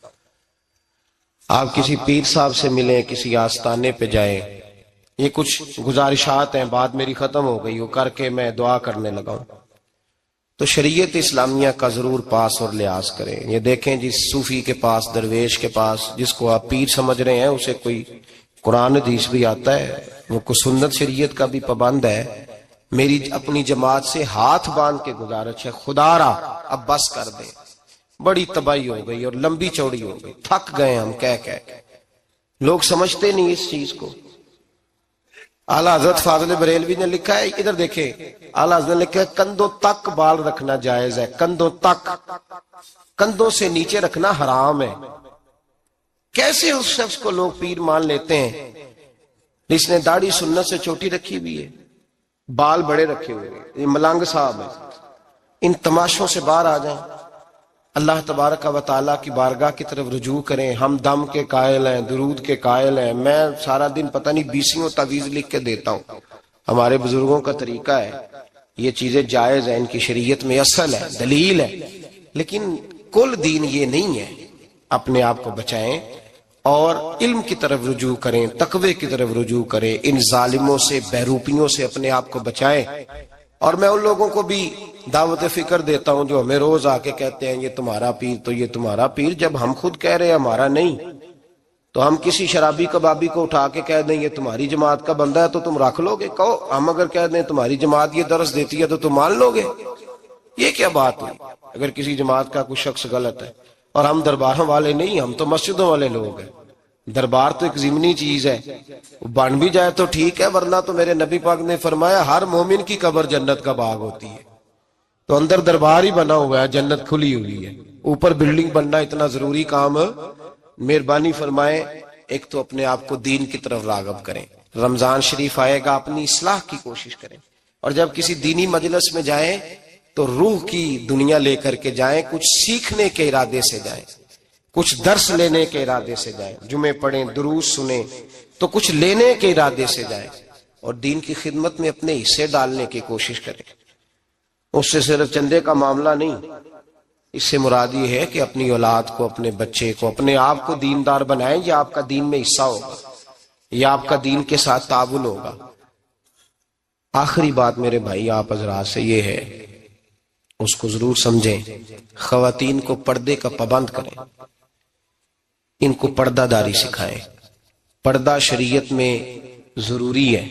آپ کسی پیر صاحب سے ملیں, کسی آستانے پہ جائیں, یہ کچھ گزارشات ہیں, بات میری ختم ہو گئی, وہ کر کے میں دعا کرنے لگا ہوں. تو شریعت اسلامیہ کا ضرور پاس اور لحاظ کریں. یہ دیکھیں جس صوفی کے پاس, درویش کے پاس, جس کو آپ پیر سمجھ رہے ہیں, اسے کوئی قرآن حدیث بھی آتا ہے, وہ کوئی سنت شریعت کا بھی پابند ہے. میری اپنی جماعت سے ہاتھ باندھ کے گزارش ہے, خدا را اب بس کر دیں. بڑی تباہی ہو گئی اور لمبی چوڑی ہو گئی, تھک گئے ہم کہہ. لوگ سمجھتے نہیں اس چیز کو. اعلیٰ حضرت فاضل بریلوی نے لکھا ہے, ادھر دیکھیں, اعلیٰ حضرت نے لکھا ہے کندھوں تک بال رکھنا جائز ہے, کندھوں تک, کندھوں سے نیچے رکھنا حرام ہے. کیسے اس شخص کو لوگ پیر مان لیتے ہیں جس نے داڑھی سنت سے چھوٹی رکھی ہوئی ہے, بال بڑے رکھے ہوئے ہیں, یہ ملنگ صاحب ہے. ان تماشوں سے باہر آ جائیں, اللہ تبارک و تعالیٰ کی بارگاہ کی طرف رجوع کریں. ہم دم کے قائل ہیں, درود کے قائل ہیں. میں سارا دن پتہ نہیں 20 تعویذ لکھ کے دیتا ہوں. ہمارے بزرگوں کا طریقہ ہے, یہ چیزیں جائز ہیں, ان کی شریعت میں اصل ہے, دلیل ہے, لیکن کل دین یہ نہیں ہے. اپنے آپ کو بچائیں اور علم کی طرف رجوع کریں, تقوی کی طرف رجوع کریں. ان ظالموں سے, بہروپیوں سے اپنے آپ کو بچائیں. اور میں ان لوگوں کو بھی دعوت فکر دیتا ہوں جو ہمیں روز آ کے کہتے ہیں یہ تمہارا پیر, تو یہ تمہارا پیر, جب ہم خود کہہ رہے ہیں ہمارا نہیں, تو ہم کسی شرابی کبابی کو اٹھا کے کہہ دیں یہ تمہاری جماعت کا بندہ ہے تو تم رکھ لو گے؟ کہو, ہم اگر کہہ دیں تمہاری جماعت یہ درس دیتی ہے تو تم مان لو گے؟ یہ کیا بات ہوئی؟ اگر کسی جماعت کا کوئی شخص غلط ہے, اور ہم درباروں والے نہیں, ہم تو مسجدوں والے لوگ ہیں, دربار تو ایک ضمنی چیز ہے، بن بھی جائے تو ٹھیک ہے، ورنہ تو میرے نبی پاک نے فرمایا ہر مومن کی قبر جنت کا باغ ہوتی ہے، تو اندر دربار ہی بنا ہوا ہے، جنت کھلی ہوئی ہے، اوپر بلڈنگ بننا اتنا ضروری کام مہربانی فرمائے ایک تو اپنے آپ کو دین کی طرف راغب کریں، رمضان شریف آئے گا اپنی اصلاح کی کوشش کریں، اور جب کسی دینی مجلس میں جائیں تو روح کی دنیا لے کر کے جائیں، کچھ سیکھنے کے ارادے سے جائیں، کچھ درس لینے کے ارادے سے جائیں، جمعے پڑھیں، دروس سنیں، تو کچھ لینے کے ارادے سے جائیں، اور دین کی خدمت میں اپنے حصے ڈالنے کی کوشش کریں۔ اس سے صرف چندے کا معاملہ نہیں، اس سے مراد یہ ہے کہ اپنی اولاد کو، اپنے بچے کو، اپنے آپ کو دیندار بنائیں، یہ آپ کا دین میں حصہ ہوگا، یہ آپ کا دین کے ساتھ تعاون ہوگا۔ آخری بات میرے بھائی آپ حضرات سے یہ ہے، اس کو ضرور سمجھیں، خواتین کو پردے کا پابند کریں، ان کو پردہ داری سکھائیں، پردہ شریعت میں ضروری ہے،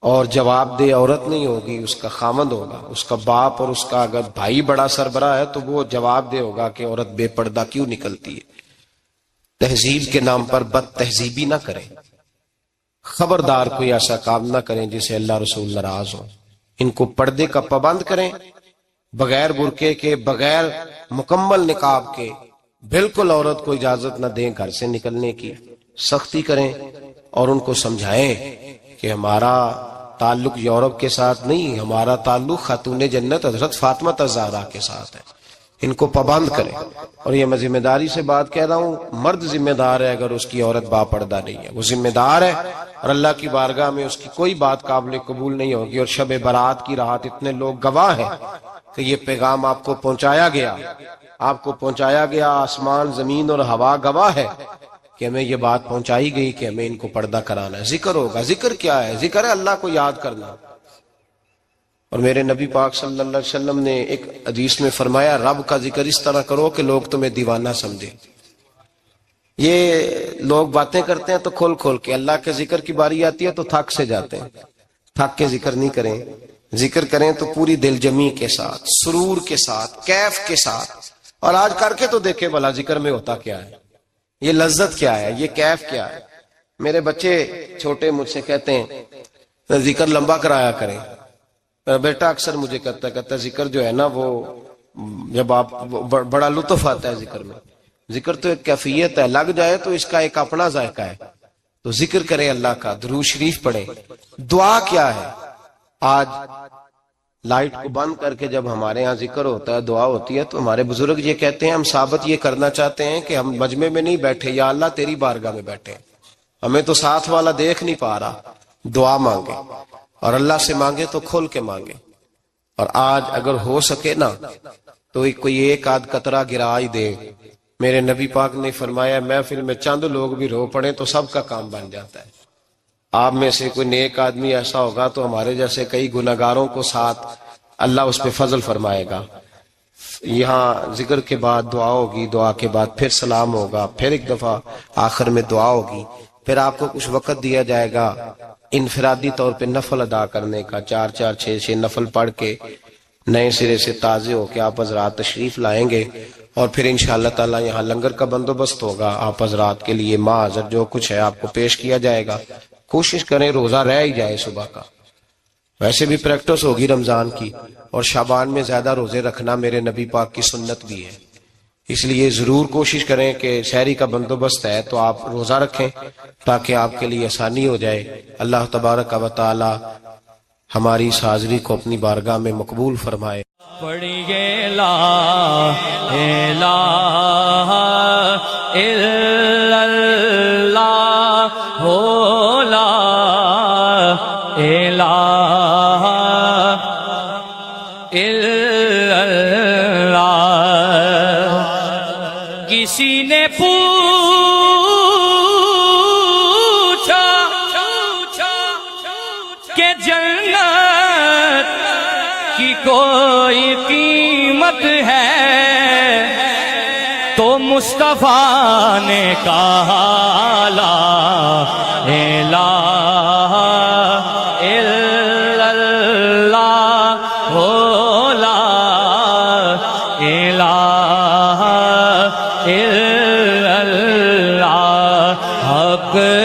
اور جواب دہ عورت نہیں ہوگی، اس کا خامند ہوگا، اس کا باپ، اور اس کا اگر بھائی بڑا سربراہ ہے تو وہ جواب دہ ہوگا کہ عورت بے پردہ کیوں نکلتی ہے۔ تہذیب کے نام پر بد تہذیبی نہ کریں، خبردار کوئی ایسا کام نہ کریں جس سے اللہ رسول ناراض ہو، ان کو پردے کا پابند کریں، بغیر برقعے کے، بغیر مکمل نقاب کے، بالکل عورت کو اجازت نہ دیں گھر سے نکلنے کی، سختی کریں، اور ان کو سمجھائیں کہ ہمارا تعلق یورپ کے ساتھ نہیں، ہمارا تعلق خاتون جنت حضرت فاطمہ الزہرا کے ساتھ ہے، ان کو پابند کریں۔ اور یہ میں ذمہ داری سے بات کہہ رہا ہوں، مرد ذمہ دار ہے اگر اس کی عورت با پردہ نہیں ہے، وہ ذمہ دار ہے، اور اللہ کی بارگاہ میں اس کی کوئی بات قابل قبول نہیں ہوگی، اور شب برات کی رات اتنے لوگ گواہ ہیں کہ یہ پیغام آپ کو پہنچایا گیا، آپ کو پہنچایا گیا، آسمان زمین اور ہوا گواہ ہے کہ ہمیں یہ بات پہنچائی گئی کہ ہمیں ان کو پردہ کرانا ہے۔ ذکر ہوگا، ذکر کیا ہے؟ ذکر ہے اللہ کو یاد کرنا، اور میرے نبی پاک صلی اللہ علیہ وسلم نے ایک حدیث میں فرمایا رب کا ذکر اس طرح کرو کہ لوگ تمہیں دیوانہ سمجھیں۔ یہ لوگ باتیں کرتے ہیں تو کھول کھول کے، اللہ کے ذکر کی باری آتی ہے تو تھک سے جاتے ہیں، تھک کے ذکر نہیں کریں، ذکر کریں تو پوری دل جمی کے ساتھ، سرور کے ساتھ، کیف کے ساتھ، اور آج کر کے تو دیکھیں بھلا ذکر میں ہوتا کیا ہے، یہ لذت کیا ہے، یہ کیف کیا ہے۔ میرے بچے چھوٹے مجھ سے کہتے ہیں ذکر لمبا کرایا کریں، بیٹا اکثر مجھے کہتا ہے ذکر جو ہے نا وہ جب آپ بڑا لطف آتا ہے ذکر میں، ذکر تو ایک کیفیت ہے، لگ جائے تو اس کا ایک اپنا ذائقہ ہے، تو ذکر کریں اللہ کا، درود شریف پڑھیں۔ دعا کیا ہے؟ آج لائٹ کو بند کر کے جب ہمارے ہاں ذکر ہوتا ہے، دعا ہوتی ہے، تو ہمارے بزرگ یہ کہتے ہیں ہم ثابت یہ کرنا چاہتے ہیں کہ ہم مجمع میں نہیں بیٹھے، یا اللہ تیری بارگاہ میں بیٹھے، ہمیں تو ساتھ والا دیکھ نہیں پا رہا، دعا مانگے، اور اللہ سے مانگے تو کھول کے مانگے۔ اور آج اگر ہو سکے نا تو کوئی ایک آدھ قطرہ گرا ہی دے۔ میرے نبی پاک نے فرمایا محفل میں چند لوگ بھی رو پڑے تو سب کا کام بن جاتا ہے۔ آپ میں سے کوئی نیک آدمی ایسا ہوگا تو ہمارے جیسے کئی گناہگاروں کو ساتھ اللہ اس پہ فضل فرمائے گا۔ یہاں ذکر کے بعد دعا ہوگی، دعا کے بعد پھر سلام ہوگا، پھر ایک دفعہ آخر میں دعا ہوگی، پھر آپ کو کچھ وقت دیا جائے گا انفرادی طور پہ نفل ادا کرنے کا، 4 6 نفل پڑھ کے نئے سرے سے تازے ہو کے آپ حضرات تشریف لائیں گے، اور پھر انشاءاللہ تعالی یہاں لنگر کا بندوبست ہوگا، آپ حضرات کے لیے ماں حضر جو کچھ ہے آپ کو پیش کیا جائے گا۔ کوشش کریں روزہ رہ ہی جائے صبح کا، ویسے بھی پریکٹس ہوگی رمضان کی، اور شعبان میں زیادہ روزے رکھنا میرے نبی پاک کی سنت بھی ہے، اس لیے ضرور کوشش کریں کہ سحری کا بندوبست ہے تو آپ روزہ رکھیں تاکہ آپ کے لیے آسانی ہو جائے۔ اللہ تبارک و تعالی ہماری اس حاضری کو اپنی بارگاہ میں مقبول فرمائے۔ پڑھیے لا الہ الا اللہ ہو، لا الہ الا اللہ۔ کسی نے پوچھا کہ جنت کی کوئی قیمت ہے، تو مصطفیٰ نے کہا لا الہ الا اللہ ہو، لا الہ الا اللہ حق